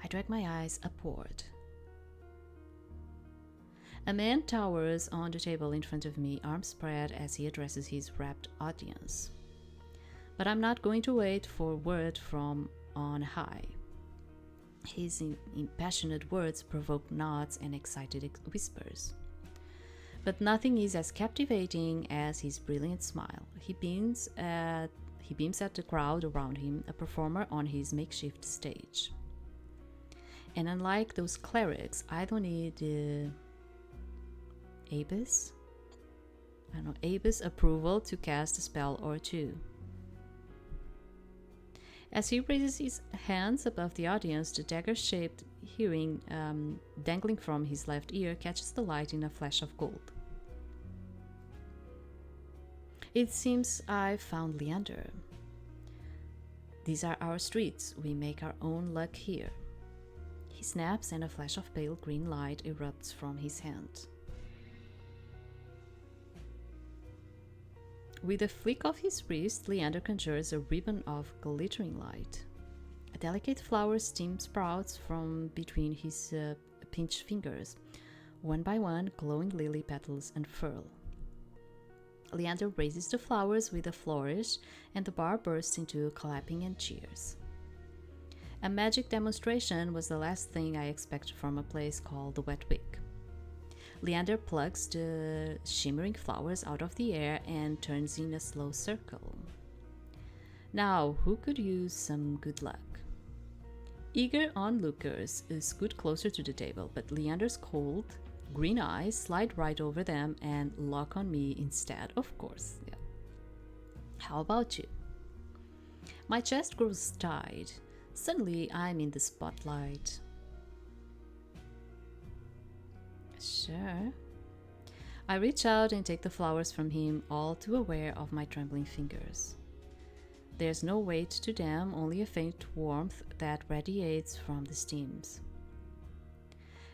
Speaker 1: I drag my eyes upward. A man towers on the table in front of me, arms spread as he addresses his rapt audience. But I'm not going to wait for word from on high. His impassioned words provoke nods and excited whispers. But nothing is as captivating as his brilliant smile. He beams at the crowd around him, a performer on his makeshift stage. And unlike those clerics, I don't need Abus approval to cast a spell or two. As he raises his hands above the audience, the dagger-shaped earring dangling from his left ear catches the light in a flash of gold. It seems I've found Leander. These are our streets. We make our own luck here. He snaps and a flash of pale green light erupts from his hand. With a flick of his wrist, Leander conjures a ribbon of glittering light. A delicate flower stem sprouts from between his pinched fingers. One by one, glowing lily petals unfurl. Leander raises the flowers with a flourish, and the bar bursts into clapping and cheers. A magic demonstration was the last thing I expected from a place called the Wet Week. Leander plucks the shimmering flowers out of the air and turns in a slow circle. Now, who could use some good luck? Eager onlookers scoot closer to the table, but Leander's cold, green eyes slide right over them and lock on me instead, of course. Yeah. How about you? My chest grows tight. Suddenly, I'm in the spotlight. Sure. I reach out and take the flowers from him, all too aware of my trembling fingers. There's no weight to them, only a faint warmth that radiates from the stems.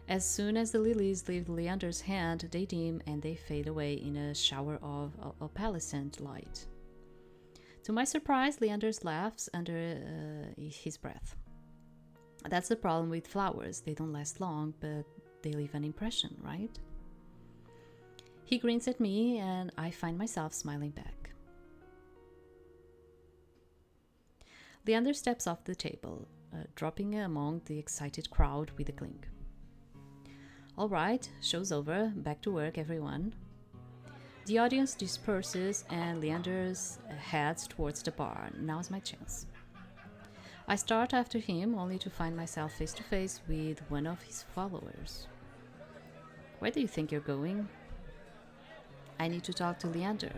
Speaker 1: As soon as the lilies leave Leander's hand, they dim and they fade away in a shower of opalescent light. To my surprise, Leander laughs under his breath. That's the problem with flowers. They don't last long, but they leave an impression, right? He grins at me and I find myself smiling back. Leander steps off the table, dropping among the excited crowd with a clink. All right, show's over. Back to work, everyone. The audience disperses and Leander heads towards the bar. Now's my chance. I start after him, only to find myself face to face with one of his followers. Where do you think you're going? I need to talk to Leander.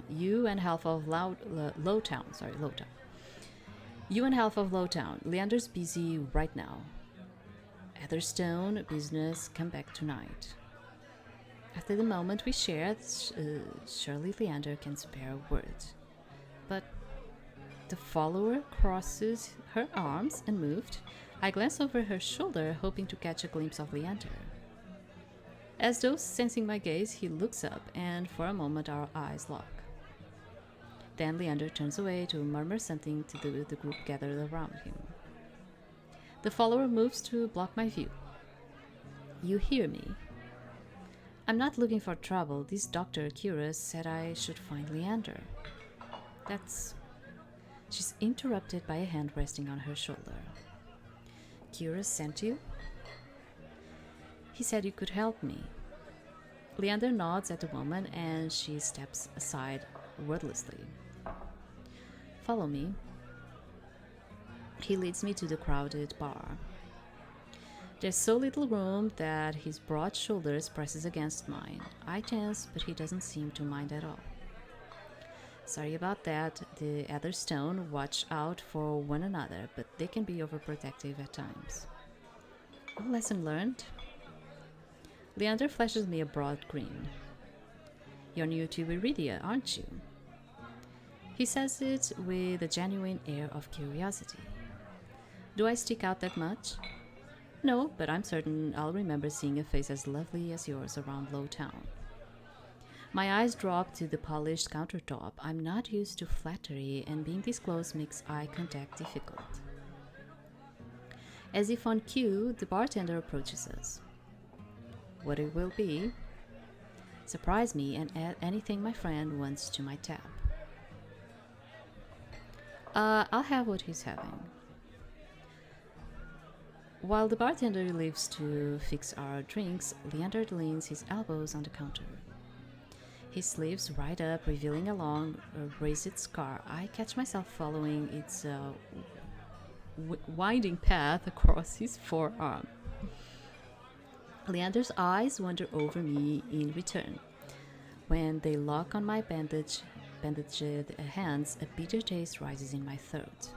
Speaker 1: You and half of Lowtown. You and half of Lowtown. Leander's busy right now. Heatherstone business, come back tonight. After the moment we shared, surely Leander can spare a word. But the follower crosses her arms and moved. I glance over her shoulder, hoping to catch a glimpse of Leander. As though sensing my gaze, he looks up, and for a moment our eyes lock. Then Leander turns away to murmur something to the group gathered around him. The follower moves to block my view. You hear me? I'm not looking for trouble. This Dr. Curious said I should find Leander. She's interrupted by a hand resting on her shoulder. Curious sent you? He said you could help me. Leander nods at the woman and she steps aside wordlessly. Follow me. He leads me to the crowded bar. There's so little room that his broad shoulders presses against mine. I tense, but he doesn't seem to mind at all. Sorry about that. The Heatherstone watch out for one another, but they can be overprotective at times. Lesson learned. Leander flashes me a broad grin. You're new to Eridia, aren't you? He says it with a genuine air of curiosity. Do I stick out that much? No, but I'm certain I'll remember seeing a face as lovely as yours around Lowtown. My eyes drop to the polished countertop. I'm not used to flattery, and being this close makes eye contact difficult. As if on cue, the bartender approaches us. What it will be? Surprise me and add anything my friend wants to my tab. I'll have what he's having. While the bartender leaves to fix our drinks, Leander leans his elbows on the counter. His sleeves right up, revealing a long, raised scar. I catch myself following its winding path across his forearm. Leander's eyes wander over me in return. When they lock on my bandaged hands, a bitter taste rises in my throat.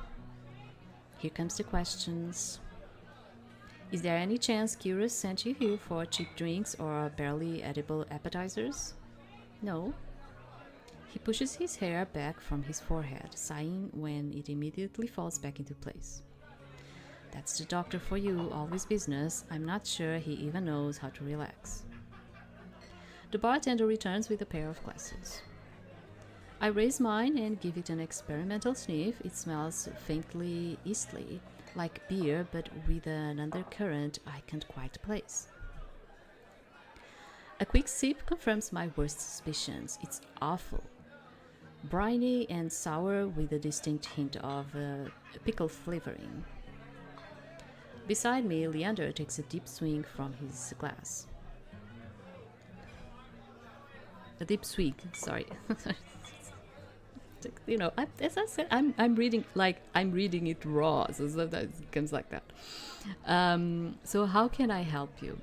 Speaker 1: Here comes the questions. Is there any chance Curious sent you here for cheap drinks or barely edible appetizers? No. He pushes his hair back from his forehead, sighing when it immediately falls back into place. That's the doctor for you, always business. I'm not sure he even knows how to relax. The bartender returns with a pair of glasses. I raise mine and give it an experimental sniff. It smells faintly eastly, like beer, but with an undercurrent I can't quite place. A quick sip confirms my worst suspicions. It's awful. Briny and sour with a distinct hint of pickle flavoring. Beside me, Leander takes a deep swing from his glass. A deep swig, sorry. You know, as I said, I'm reading it raw, so sometimes it comes like that. So how can I help you?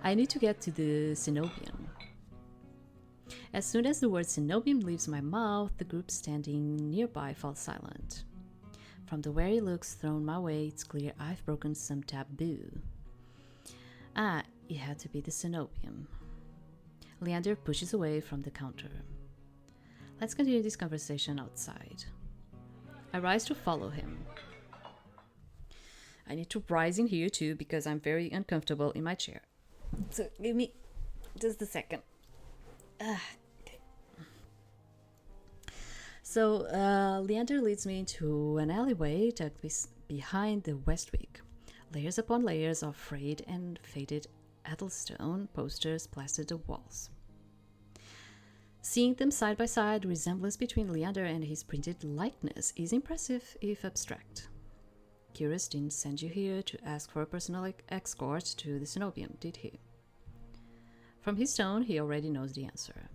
Speaker 1: I need to get to the cenobium. As soon as the word cenobium leaves my mouth, the group standing nearby falls silent. From the wary looks thrown my way, it's clear I've broken some taboo. It had to be the cenobium. Leander pushes away from the counter. Let's continue this conversation outside. I rise to follow him. I need to rise in here too because I'm very uncomfortable in my chair. So give me just a second. Okay. So Leander leads me into an alleyway tucked behind the west wing. Layers upon layers of frayed and faded Edelstone posters plastered the walls. Seeing them side by side, the resemblance between Leander and his printed likeness is impressive if abstract. Curious didn't send you here to ask for a personal escort to the cenobium, did he? From his tone, he already knows the answer.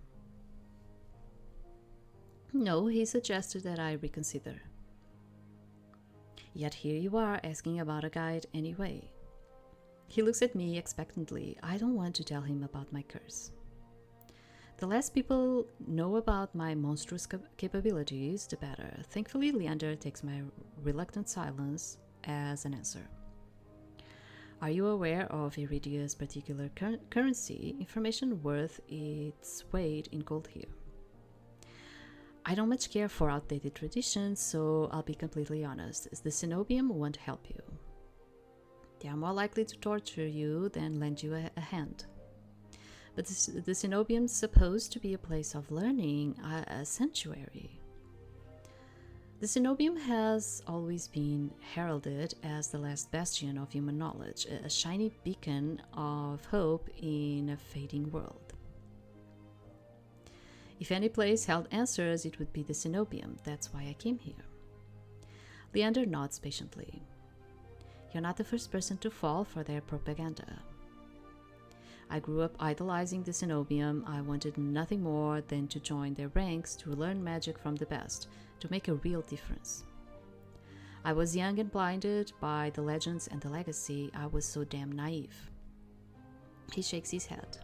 Speaker 1: No, he suggested that I reconsider. Yet here you are asking about a guide anyway. He looks at me expectantly. I don't want to tell him about my curse. The less people know about my monstrous capabilities, the better. Thankfully, Leander takes my reluctant silence as an answer. Are you aware of Eridia's particular currency, information worth its weight in gold here? I don't much care for outdated traditions, so I'll be completely honest. The cenobium won't help you. They are more likely to torture you than lend you a hand. But the cenobium's supposed to be a place of learning, a sanctuary. The cenobium has always been heralded as the last bastion of human knowledge, a shiny beacon of hope in a fading world. If any place held answers, it would be the cenobium. That's why I came here. Leander nods patiently. You're not the first person to fall for their propaganda. I grew up idolizing the cenobium. I wanted nothing more than to join their ranks, to learn magic from the best, to make a real difference. I was young and blinded by the legends and the legacy. I was so damn naive. He shakes his head.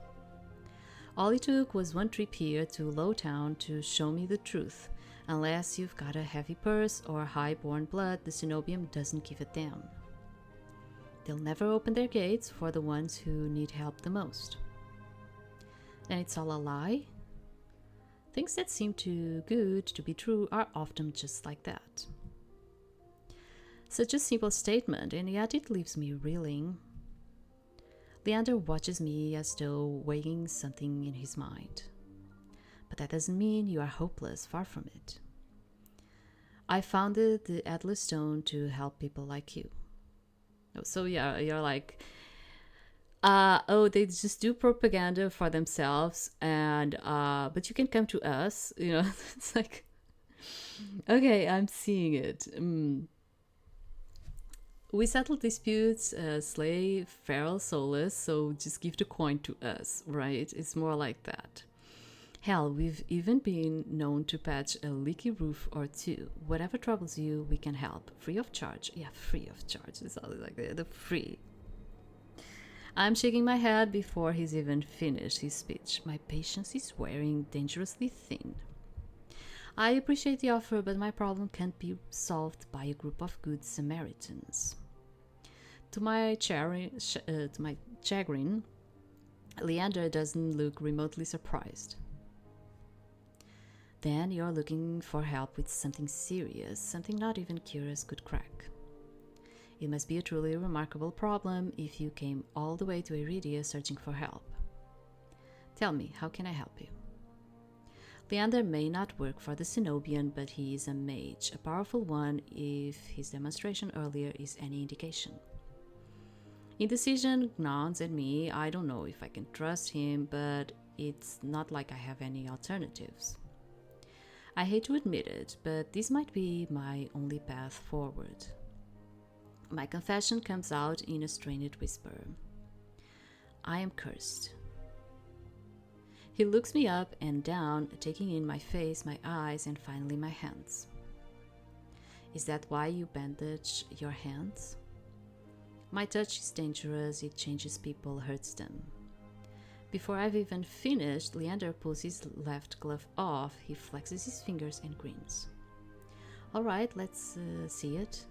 Speaker 1: All it took was one trip here to Lowtown to show me the truth. Unless you've got a heavy purse or high-born blood, the cenobium doesn't give a damn. They'll never open their gates for the ones who need help the most. Then it's all a lie? Things that seem too good to be true are often just like that. Such a simple statement, and yet it leaves me reeling. Leander watches me as though weighing something in his mind. But that doesn't mean you are hopeless, far from it. I founded the Edelstone to help people like you. So yeah, you're like, they just do propaganda for themselves, and but you can come to us, you know. It's like, okay, I'm seeing it. We settle disputes, slay feral soulless, so just give the coin to us, right? It's more like that. Hell, we've even been known to patch a leaky roof or two. Whatever troubles you, we can help. Free of charge. Yeah, free of charge. It's always like the free. I'm shaking my head before he's even finished his speech. My patience is wearing dangerously thin. I appreciate the offer, but my problem can't be solved by a group of good Samaritans. To my chagrin, Leander doesn't look remotely surprised. Then you're looking for help with something serious, something not even curious could crack. It must be a truly remarkable problem if you came all the way to Eridia searching for help. Tell me, how can I help you? Leander may not work for the cenobium, but he is a mage, a powerful one if his demonstration earlier is any indication. Indecision gnaws at me. I don't know if I can trust him, but it's not like I have any alternatives. I hate to admit it, but this might be my only path forward. My confession comes out in a strained whisper. I am cursed. He looks me up and down, taking in my face, my eyes, and finally my hands. Is that why you bandage your hands? My touch is dangerous, it changes people, hurts them. Before I've even finished, Leander pulls his left glove off, he flexes his fingers and grins. Alright, let's see it.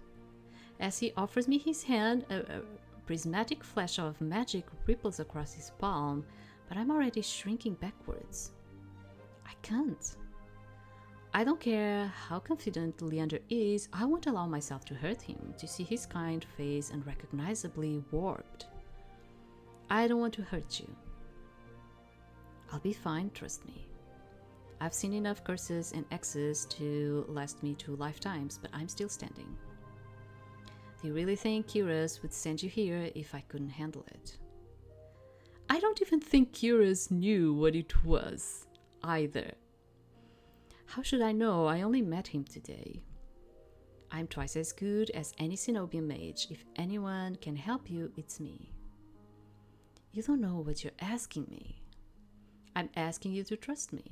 Speaker 1: As he offers me his hand, a prismatic flash of magic ripples across his palm, but I'm already shrinking backwards. I can't. I don't care how confident Leander is, I won't allow myself to hurt him, to see his kind face unrecognizably warped. I don't want to hurt you. I'll be fine, trust me. I've seen enough curses and X's to last me 2 lifetimes, but I'm still standing. Do you really think Kyros would send you here if I couldn't handle it? I don't even think Curious knew what it was either. How should I know? I only met him today. I'm twice as good as any Cenobian mage. If anyone can help you, it's me. You don't know what you're asking me. I'm asking you to trust me.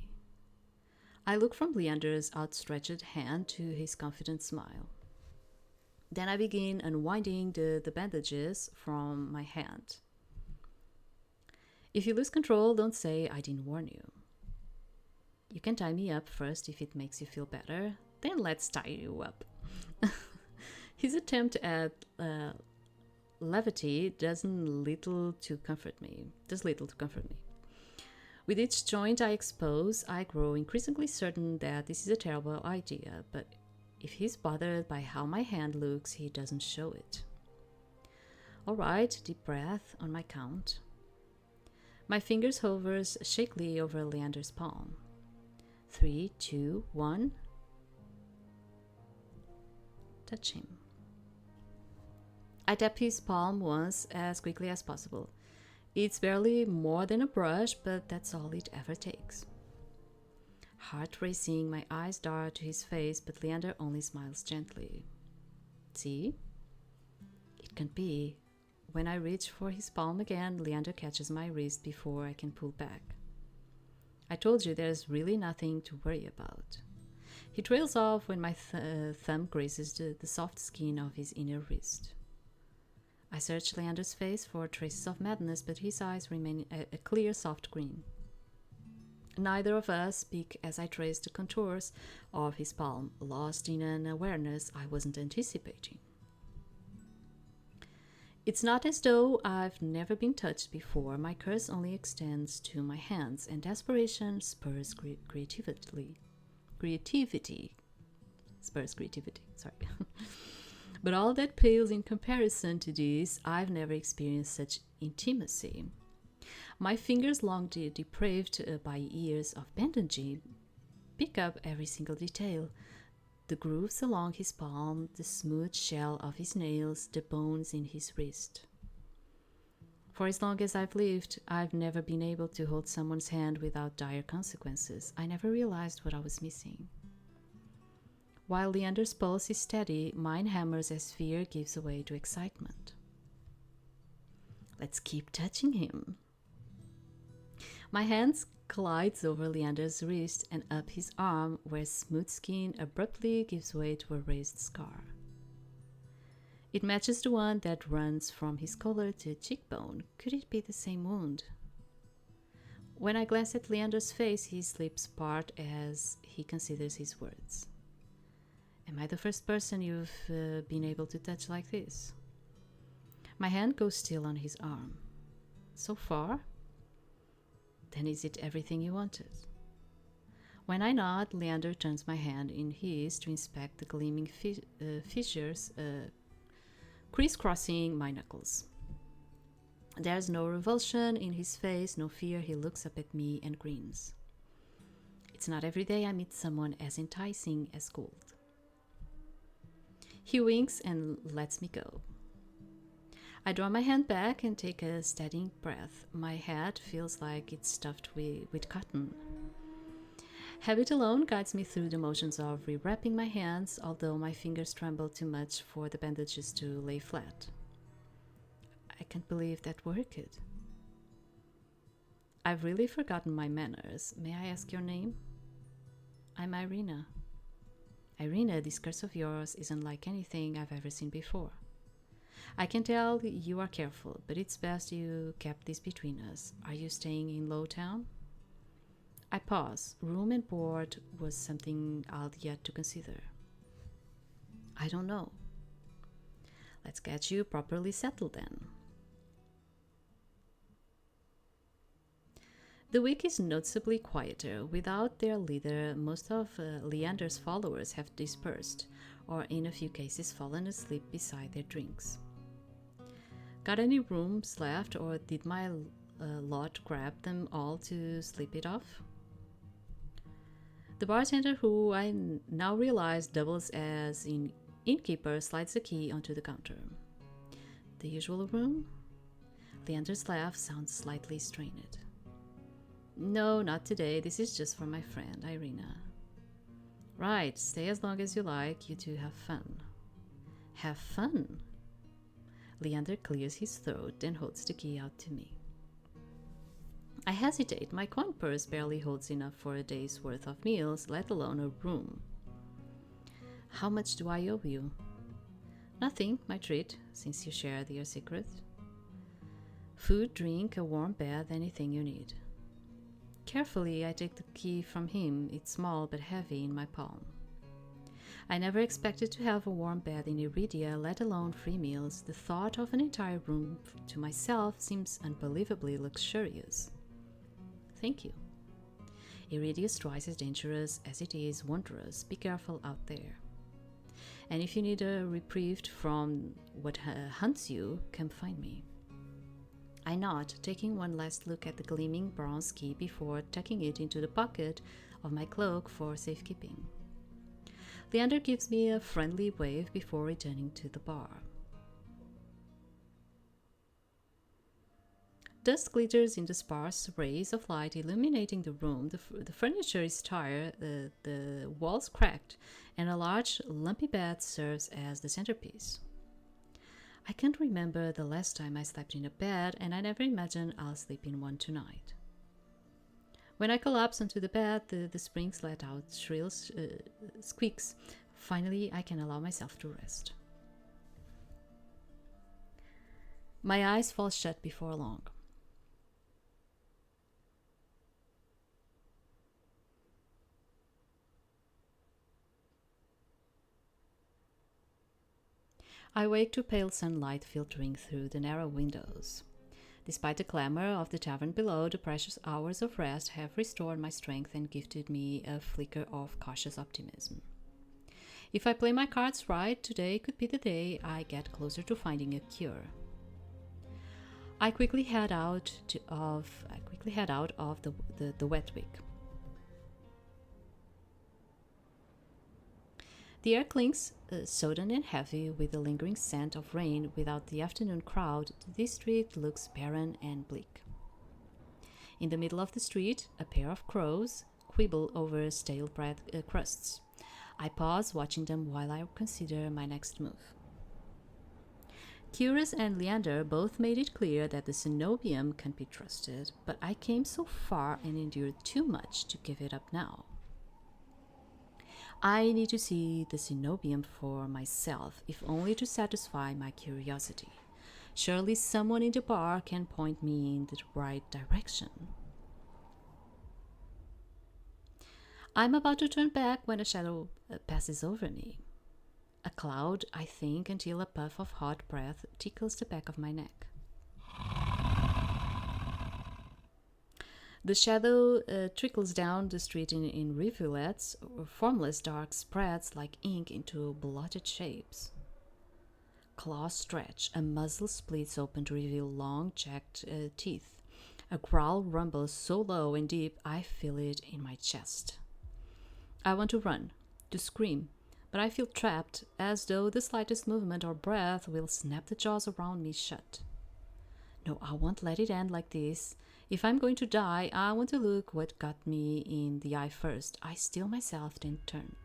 Speaker 1: I look from Leander's outstretched hand to his confident smile. Then I begin unwinding the bandages from my hand. If you lose control, don't say I didn't warn you. You can tie me up first if it makes you feel better. Then let's tie you up. His attempt at levity does little to comfort me. With each joint I expose, I grow increasingly certain that this is a terrible idea, but if he's bothered by how my hand looks, he doesn't show it. All right, deep breath on my count. My fingers hovers shakily over Leander's palm. 3, 2, 1. Touch him. I tap his palm once as quickly as possible. It's barely more than a brush, but that's all it ever takes. Heart racing, my eyes dart to his face, but Leander only smiles gently. See? It can't be. When I reach for his palm again, Leander catches my wrist before I can pull back. I told you there's really nothing to worry about. He trails off when my thumb grazes the soft skin of his inner wrist. I search Leander's face for traces of madness, but his eyes remain a clear, soft green. Neither of us speak as I trace the contours of his palm, lost in an awareness I wasn't anticipating. It's not as though I've never been touched before. My curse only extends to my hands, and desperation spurs creativity. But all that pales in comparison to this. I've never experienced such intimacy. My fingers, long depraved by years of bandaging, pick up every single detail. The grooves along his palm, the smooth shell of his nails, the bones in his wrist. For as long as I've lived, I've never been able to hold someone's hand without dire consequences. I never realized what I was missing. While Leander's pulse is steady, mine hammers as fear gives way to excitement. Let's keep touching him. My hands glides over Leander's wrist and up his arm, where smooth skin abruptly gives way to a raised scar. It matches the one that runs from his collar to cheekbone. Could it be the same wound? When I glance at Leander's face, his lips part as he considers his words. Am I the first person you've been able to touch like this? My hand goes still on his arm. So far? Then is it everything you wanted? When I nod, Leander turns my hand in his to inspect the gleaming fissures crisscrossing my knuckles. There's no revulsion in his face, no fear. He looks up at me and grins. It's not every day I meet someone as enticing as gold. He winks and lets me go. I draw my hand back and take a steadying breath. My head feels like it's stuffed with cotton. Habit alone guides me through the motions of rewrapping my hands, although my fingers tremble too much for the bandages to lay flat. I can't believe that worked. I've really forgotten my manners. May I ask your name? I'm Irina. Irina, this curse of yours isn't like anything I've ever seen before. I can tell you are careful, but it's best you kept this between us. Are you staying in Lowtown? I pause. Room and board was something I'd yet to consider. I don't know. Let's get you properly settled then. The week is noticeably quieter. Without their leader, most of Leander's followers have dispersed, or in a few cases fallen asleep beside their drinks. Got any rooms left, or did my lot grab them all to sleep it off? The bartender, who I now realize doubles as an innkeeper, slides the key onto the counter. The usual room? Leander's laugh sounds slightly strained. No, not today. This is just for my friend, Irina. Right, stay as long as you like. You two have fun. Have fun? Leander clears his throat and holds the key out to me. I hesitate. My coin purse barely holds enough for a day's worth of meals, let alone a room. How much do I owe you? Nothing, my treat, since you shared your secret. Food, drink, a warm bath, anything you need. Carefully, I take the key from him. It's small but heavy in my palm. I never expected to have a warm bed in Eridia, let alone free meals. The thought of an entire room to myself seems unbelievably luxurious. Thank you. Eridia is twice as dangerous as it is wondrous. Be careful out there. And if you need a reprieve from what hunts you, come find me. I nod, taking one last look at the gleaming bronze key before tucking it into the pocket of my cloak for safekeeping. Leander gives me a friendly wave before returning to the bar. Dust glitters in the sparse rays of light illuminating the room. The furniture is tired, the walls cracked, and a large, lumpy bed serves as the centerpiece. I can't remember the last time I slept in a bed, and I never imagined I'll sleep in one tonight. When I collapse onto the bed, the springs let out shrill squeaks. Finally, I can allow myself to rest. My eyes fall shut before long. I wake to pale sunlight filtering through the narrow windows. Despite the clamor of the tavern below, the precious hours of rest have restored my strength and gifted me a flicker of cautious optimism. If I play my cards right, today could be the day I get closer to finding a cure. I quickly head out of the wet week. The air clings, sodden and heavy with the lingering scent of rain. Without the afternoon crowd, the district looks barren and bleak. In the middle of the street, a pair of crows quibble over stale bread crusts. I pause, watching them while I consider my next move. Curious and Leander both made it clear that the cenobium can be trusted, but I came so far and endured too much to give it up now. I need to see the cenobium for myself, if only to satisfy my curiosity. Surely someone in the bar can point me in the right direction. I'm about to turn back when a shadow passes over me. A cloud, I think, until a puff of hot breath tickles the back of my neck. The shadow trickles down the street in rivulets, formless dark spreads like ink into blotted shapes. Claws stretch, a muzzle splits open to reveal long, jagged teeth. A growl rumbles so low and deep I feel it in my chest. I want to run, to scream, but I feel trapped, as though the slightest movement or breath will snap the jaws around me shut. No, I won't let it end like this. If I'm going to die, I want to look what got me in the eye first. I steel myself, then turn.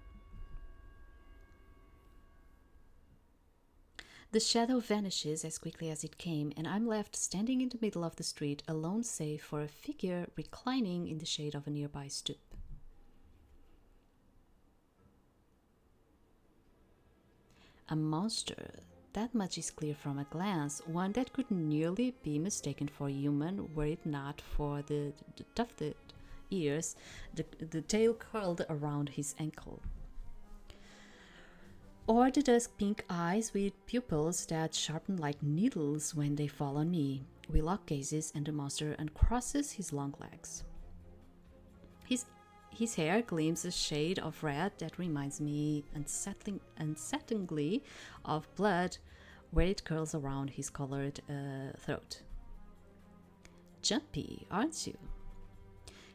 Speaker 1: The shadow vanishes as quickly as it came, and I'm left standing in the middle of the street, alone save for a figure reclining in the shade of a nearby stoop. A monster. That much is clear from a glance, one that could nearly be mistaken for human were it not for the tufted ears, the tail curled around his ankle. Or the dusk pink eyes with pupils that sharpen like needles when they fall on me. We lock gazes and the monster uncrosses his long legs. His hair gleams a shade of red that reminds me unsettlingly of blood where it curls around his colored throat. Jumpy, aren't you?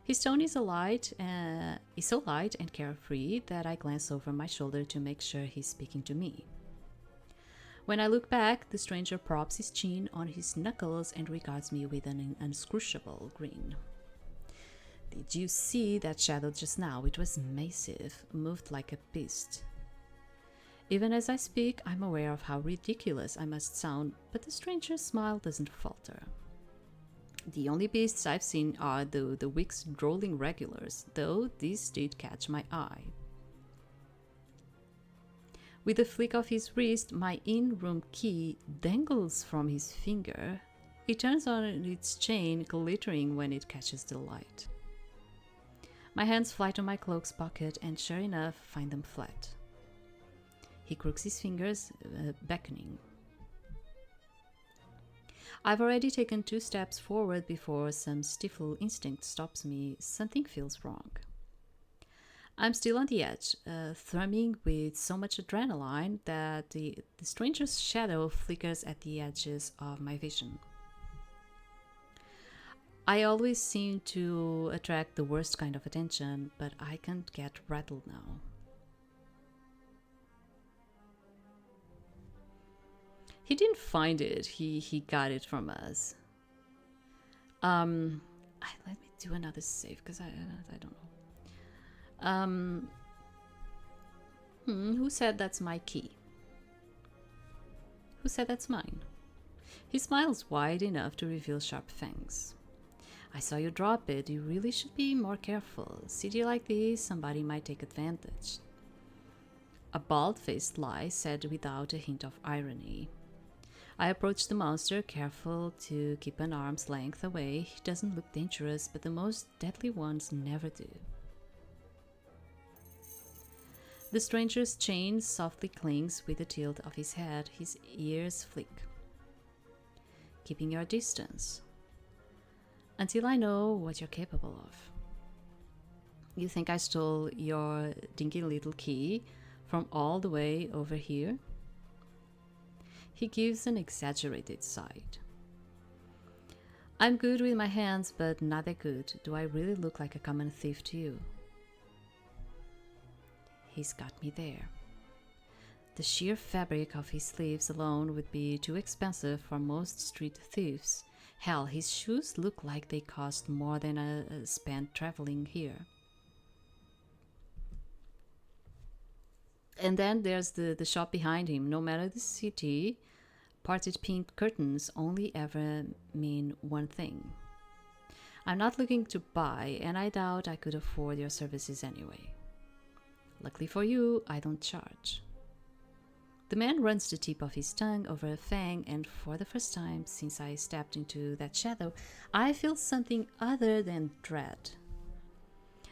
Speaker 1: His tone is so light and carefree that I glance over my shoulder to make sure he's speaking to me. When I look back, the stranger props his chin on his knuckles and regards me with an inscrutable grin. Did you see that shadow just now? It was massive, moved like a beast. Even as I speak, I'm aware of how ridiculous I must sound, but the stranger's smile doesn't falter. The only beasts I've seen are the weak drolling regulars, though this did catch my eye. With a flick of his wrist, my in-room key dangles from his finger. It turns on its chain, glittering when it catches the light. My hands fly to my cloak's pocket and, sure enough, find them flat. He crooks his fingers, beckoning. I've already taken 2 steps forward before some stifle instinct stops me. Something feels wrong. I'm still on the edge, thrumming with so much adrenaline that the stranger's shadow flickers at the edges of my vision. I always seem to attract the worst kind of attention, but I can't get rattled now. He didn't find it, he got it from us. Let me do another save, because I don't know. Who said that's my key? Who said that's mine? He smiles wide enough to reveal sharp fangs. I saw you drop it. You really should be more careful. City like this, somebody might take advantage. A bald-faced lie said without a hint of irony. I approached the monster, careful to keep an arm's length away. He doesn't look dangerous, but the most deadly ones never do. The stranger's chain softly clings with a tilt of his head. His ears flick. Keeping your distance. Until I know what you're capable of. You think I stole your dinky little key from all the way over here? He gives an exaggerated sigh. I'm good with my hands, but not that good. Do I really look like a common thief to you? He's got me there. The sheer fabric of his sleeves alone would be too expensive for most street thieves. Hell, his shoes look like they cost more than I spent traveling here. And then there's the shop behind him. No matter the city, parted pink curtains only ever mean one thing. I'm not looking to buy, and I doubt I could afford your services anyway. Luckily for you, I don't charge. The man runs the tip of his tongue over a fang, and for the first time since I stepped into that shadow, I feel something other than dread.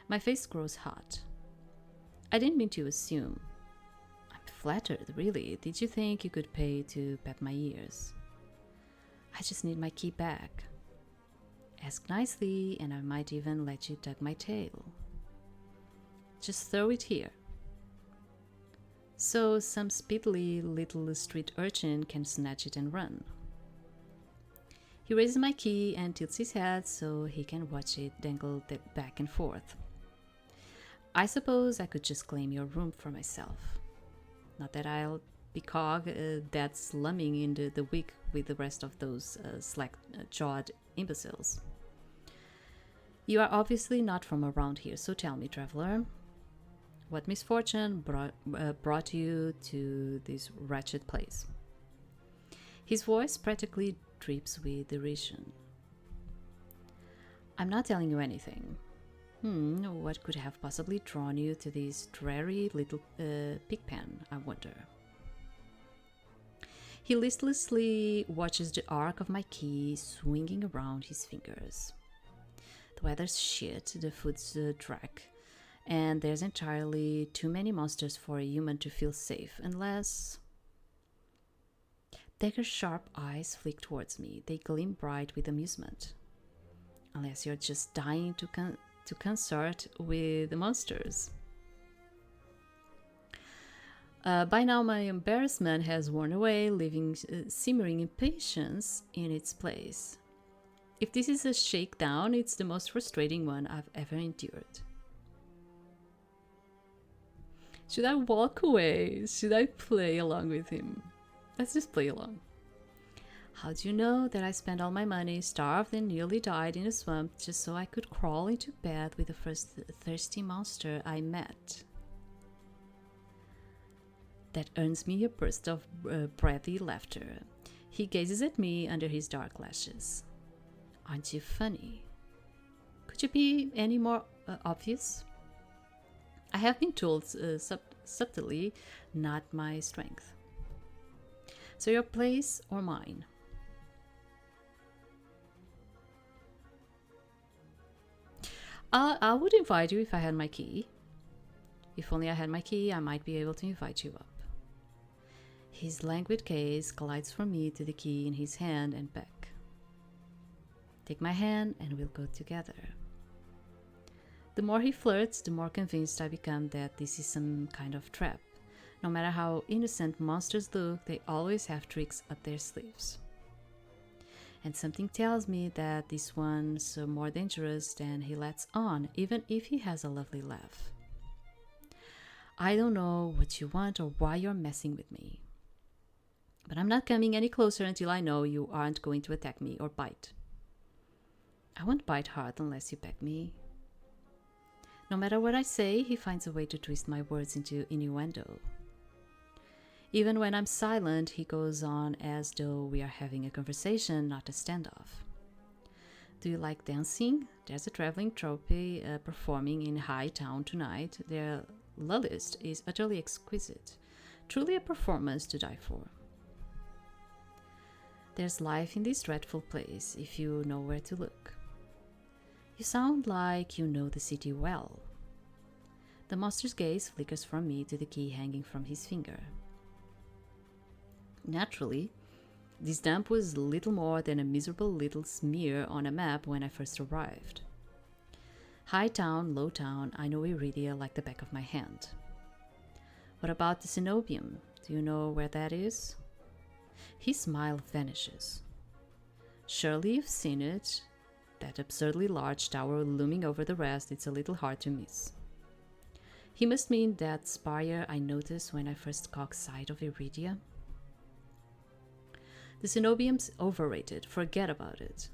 Speaker 1: My face grows hot. I didn't mean to assume. I'm flattered, really. Did you think you could pay to pet my ears? I just need my key back. Ask nicely, and I might even let you tug my tail. Just throw it here. So some speedily little street urchin can snatch it and run. He raises my key and tilts his head so he can watch it dangle back and forth. I suppose I could just claim your room for myself. Not that I'll be dead slumming in the week with the rest of those slack-jawed imbeciles. You are obviously not from around here, so tell me, traveler, what misfortune brought you to this wretched place? His voice practically drips with derision. I'm not telling you anything. What could have possibly drawn you to this dreary little pig pen, I wonder? He listlessly watches the arc of my key swinging around his fingers. The weather's shit, the food's drac, and there's entirely too many monsters for a human to feel safe, unless... Dagger's sharp eyes flick towards me. They gleam bright with amusement. Unless you're just dying to consort with the monsters. By now my embarrassment has worn away, leaving simmering impatience in its place. If this is a shakedown, it's the most frustrating one I've ever endured. Should I walk away? Should I play along with him? Let's just play along. How do you know that I spent all my money, starved and nearly died in a swamp just so I could crawl into bed with the first thirsty monster I met? That earns me a burst of breathy laughter. He gazes at me under his dark lashes. Aren't you funny? Could you be any more obvious? I have been told subtly, not my strength. So your place or mine? I would invite you if I had my key. If only I had my key, I might be able to invite you up. His languid gaze glides from me to the key in his hand and back. Take my hand and we'll go together. The more he flirts, the more convinced I become that this is some kind of trap. No matter how innocent monsters look, they always have tricks up their sleeves. And something tells me that this one's more dangerous than he lets on, even if he has a lovely laugh. I don't know what you want or why you're messing with me. But I'm not coming any closer until I know you aren't going to attack me or bite. I won't bite hard unless you pet me. No matter what I say, he finds a way to twist my words into innuendo. Even when I'm silent, he goes on as though we are having a conversation, not a standoff. Do you like dancing? There's a traveling troupe performing in High Town tonight. Their lullist is utterly exquisite. Truly a performance to die for. There's life in this dreadful place if you know where to look. You sound like you know the city well. The monster's gaze flickers from me to the key hanging from his finger. Naturally, this dump was little more than a miserable little smear on a map when I first arrived. High town, low town, I know Eridia like the back of my hand. What about the cenobium? Do you know where that is? His smile vanishes. Surely you've seen it. That absurdly large tower looming over the rest, it's a little hard to miss. He must mean that spire I noticed when I first caught sight of Eridia. The cenobium's overrated, forget about it.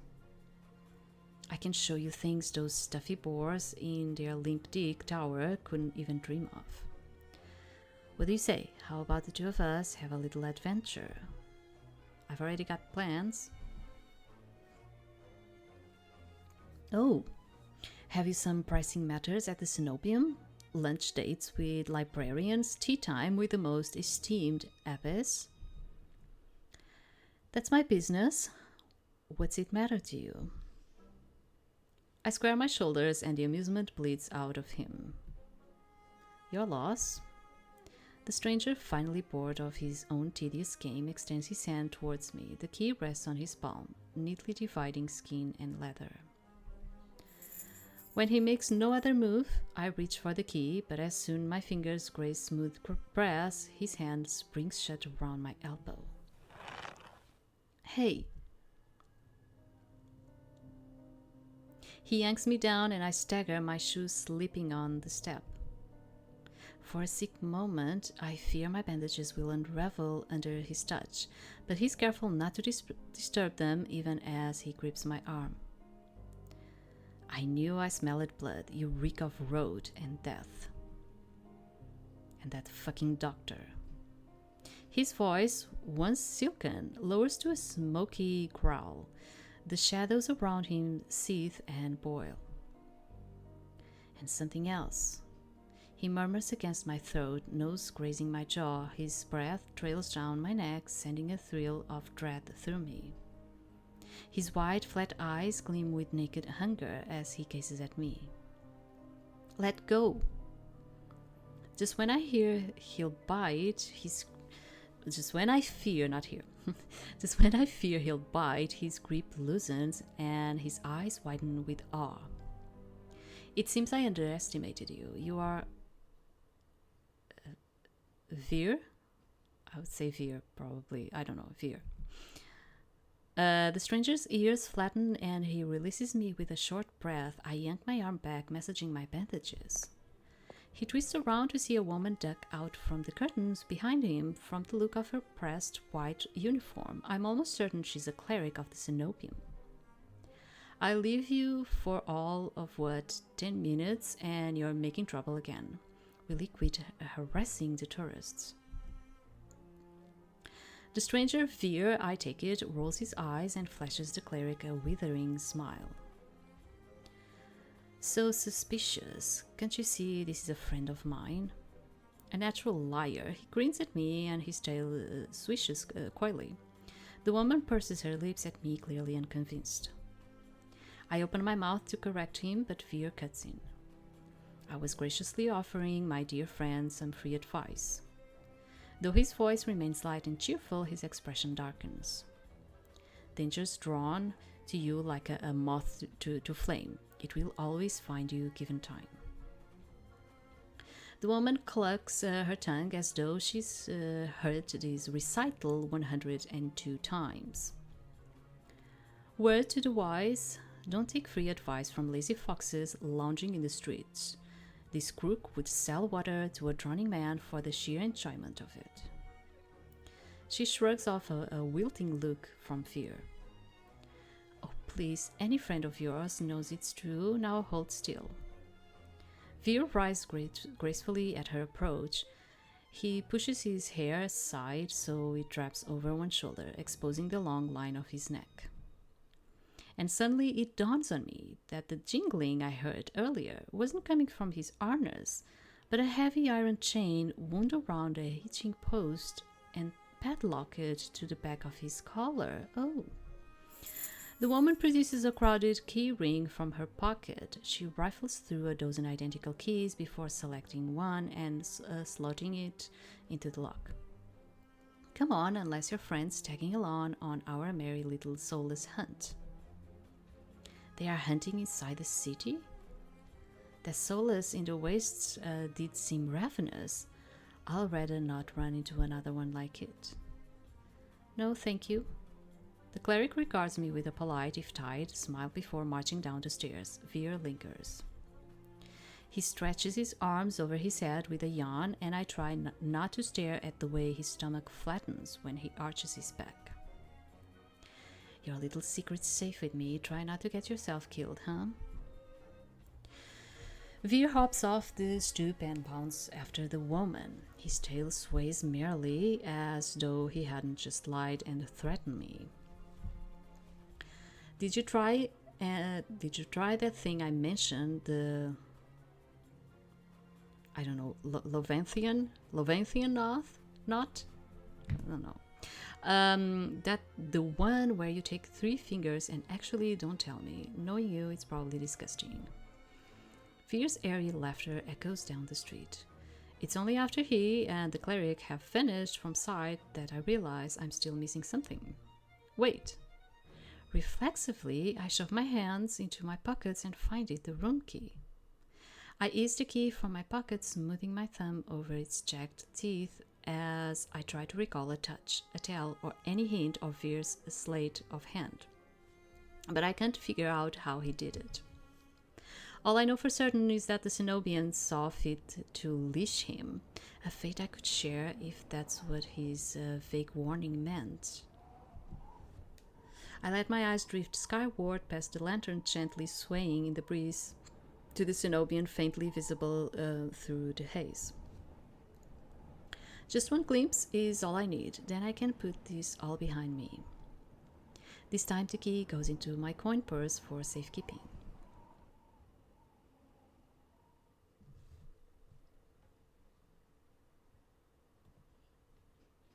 Speaker 1: I can show you things those stuffy boars in their limp dick tower couldn't even dream of. What do you say? How about the two of us have a little adventure? I've already got plans. Oh, have you some pressing matters at the cenobium? Lunch dates with librarians, tea time with the most esteemed abbess? That's my business. What's it matter to you? I square my shoulders and the amusement bleeds out of him. Your loss? The stranger, finally bored of his own tedious game, extends his hand towards me. The key rests on his palm, neatly dividing skin and leather. When he makes no other move, I reach for the key, but as soon my fingers graze smooth brass, his hand springs shut around my elbow. Hey! He yanks me down and I stagger, my shoes slipping on the step. For a sick moment, I fear my bandages will unravel under his touch, but he's careful not to disturb them even as he grips my arm. I knew I smelled blood. You reek of road and death. And that fucking doctor. His voice, once silken, lowers to a smoky growl. The shadows around him seethe and boil. And something else. He murmurs against my throat, nose grazing my jaw. His breath trails down my neck, sending a thrill of dread through me. His wide, flat eyes gleam with naked hunger as he gazes at me. Let go. Just when I hear he'll bite, Just when I fear he'll bite, his grip loosens and his eyes widen with awe. It seems I underestimated you. You are... Veer? I would say Veer, probably. I don't know, Veer. The stranger's ears flatten and he releases me with a short breath. I yank my arm back, messaging my bandages. He twists around to see a woman duck out from the curtains behind him. From the look of her pressed white uniform, I'm almost certain she's a cleric of the cenobium. I leave you for all of 10 minutes and you're making trouble again. Will he quit harassing the tourists? The stranger, Veer, I take it, rolls his eyes and flashes the cleric a withering smile. So suspicious. Can't you see this is a friend of mine? A natural liar. He grins at me and his tail swishes coyly. The woman purses her lips at me, clearly unconvinced. I open my mouth to correct him, but Veer cuts in. I was graciously offering my dear friend some free advice. Though his voice remains light and cheerful, his expression darkens. Danger's drawn to you like a moth to flame. It will always find you given time. The woman clucks her tongue as though she's heard this recital 102 times. Word to the wise, don't take free advice from lazy foxes lounging in the streets. This crook would sell water to a drowning man for the sheer enjoyment of it. She shrugs off a wilting look from fear. Oh, please, any friend of yours knows it's true, now hold still. Veer rises gracefully at her approach. He pushes his hair aside so it drapes over one shoulder, exposing the long line of his neck. And suddenly it dawns on me that the jingling I heard earlier wasn't coming from his harness, but a heavy iron chain wound around a hitching post and padlocked to the back of his collar. Oh. The woman produces a crowded key ring from her pocket. She rifles through a dozen identical keys before selecting one and slotting it into the lock. Come on, unless your friend's tagging along on our merry little soulless hunt. They are hunting inside the city? The soulless in the wastes did seem ravenous. I'll rather not run into another one like it. No, thank you. The cleric regards me with a polite, if tired, smile before marching down the stairs. Veer lingers. He stretches his arms over his head with a yawn, and I try not to stare at the way his stomach flattens when he arches his back. Your little secret's safe with me. Try not to get yourself killed, huh? Veer hops off the stoop and bounds after the woman. His tail sways merrily as though he hadn't just lied and threatened me. Did you try that thing I mentioned, the Lovanthian knot? I don't know. That the one where you take 3 fingers and actually don't tell me. Knowing you, it's probably disgusting. Fierce airy laughter echoes down the street. It's only after he and the cleric have finished from sight that I realize I'm still missing something. Wait. Reflexively, I shove my hands into my pockets and find it, the room key. I ease the key from my pocket, smoothing my thumb over its jagged teeth as I try to recall a touch, a tell, or any hint of Veer's sleight of hand. But I can't figure out how he did it. All I know for certain is that the Cenobians saw fit to leash him, a fate I could share if that's what his vague warning meant. I let my eyes drift skyward past the lantern gently swaying in the breeze to the Cenobian faintly visible through the haze. Just one glimpse is all I need, then I can put this all behind me. This time the key goes into my coin purse for safekeeping.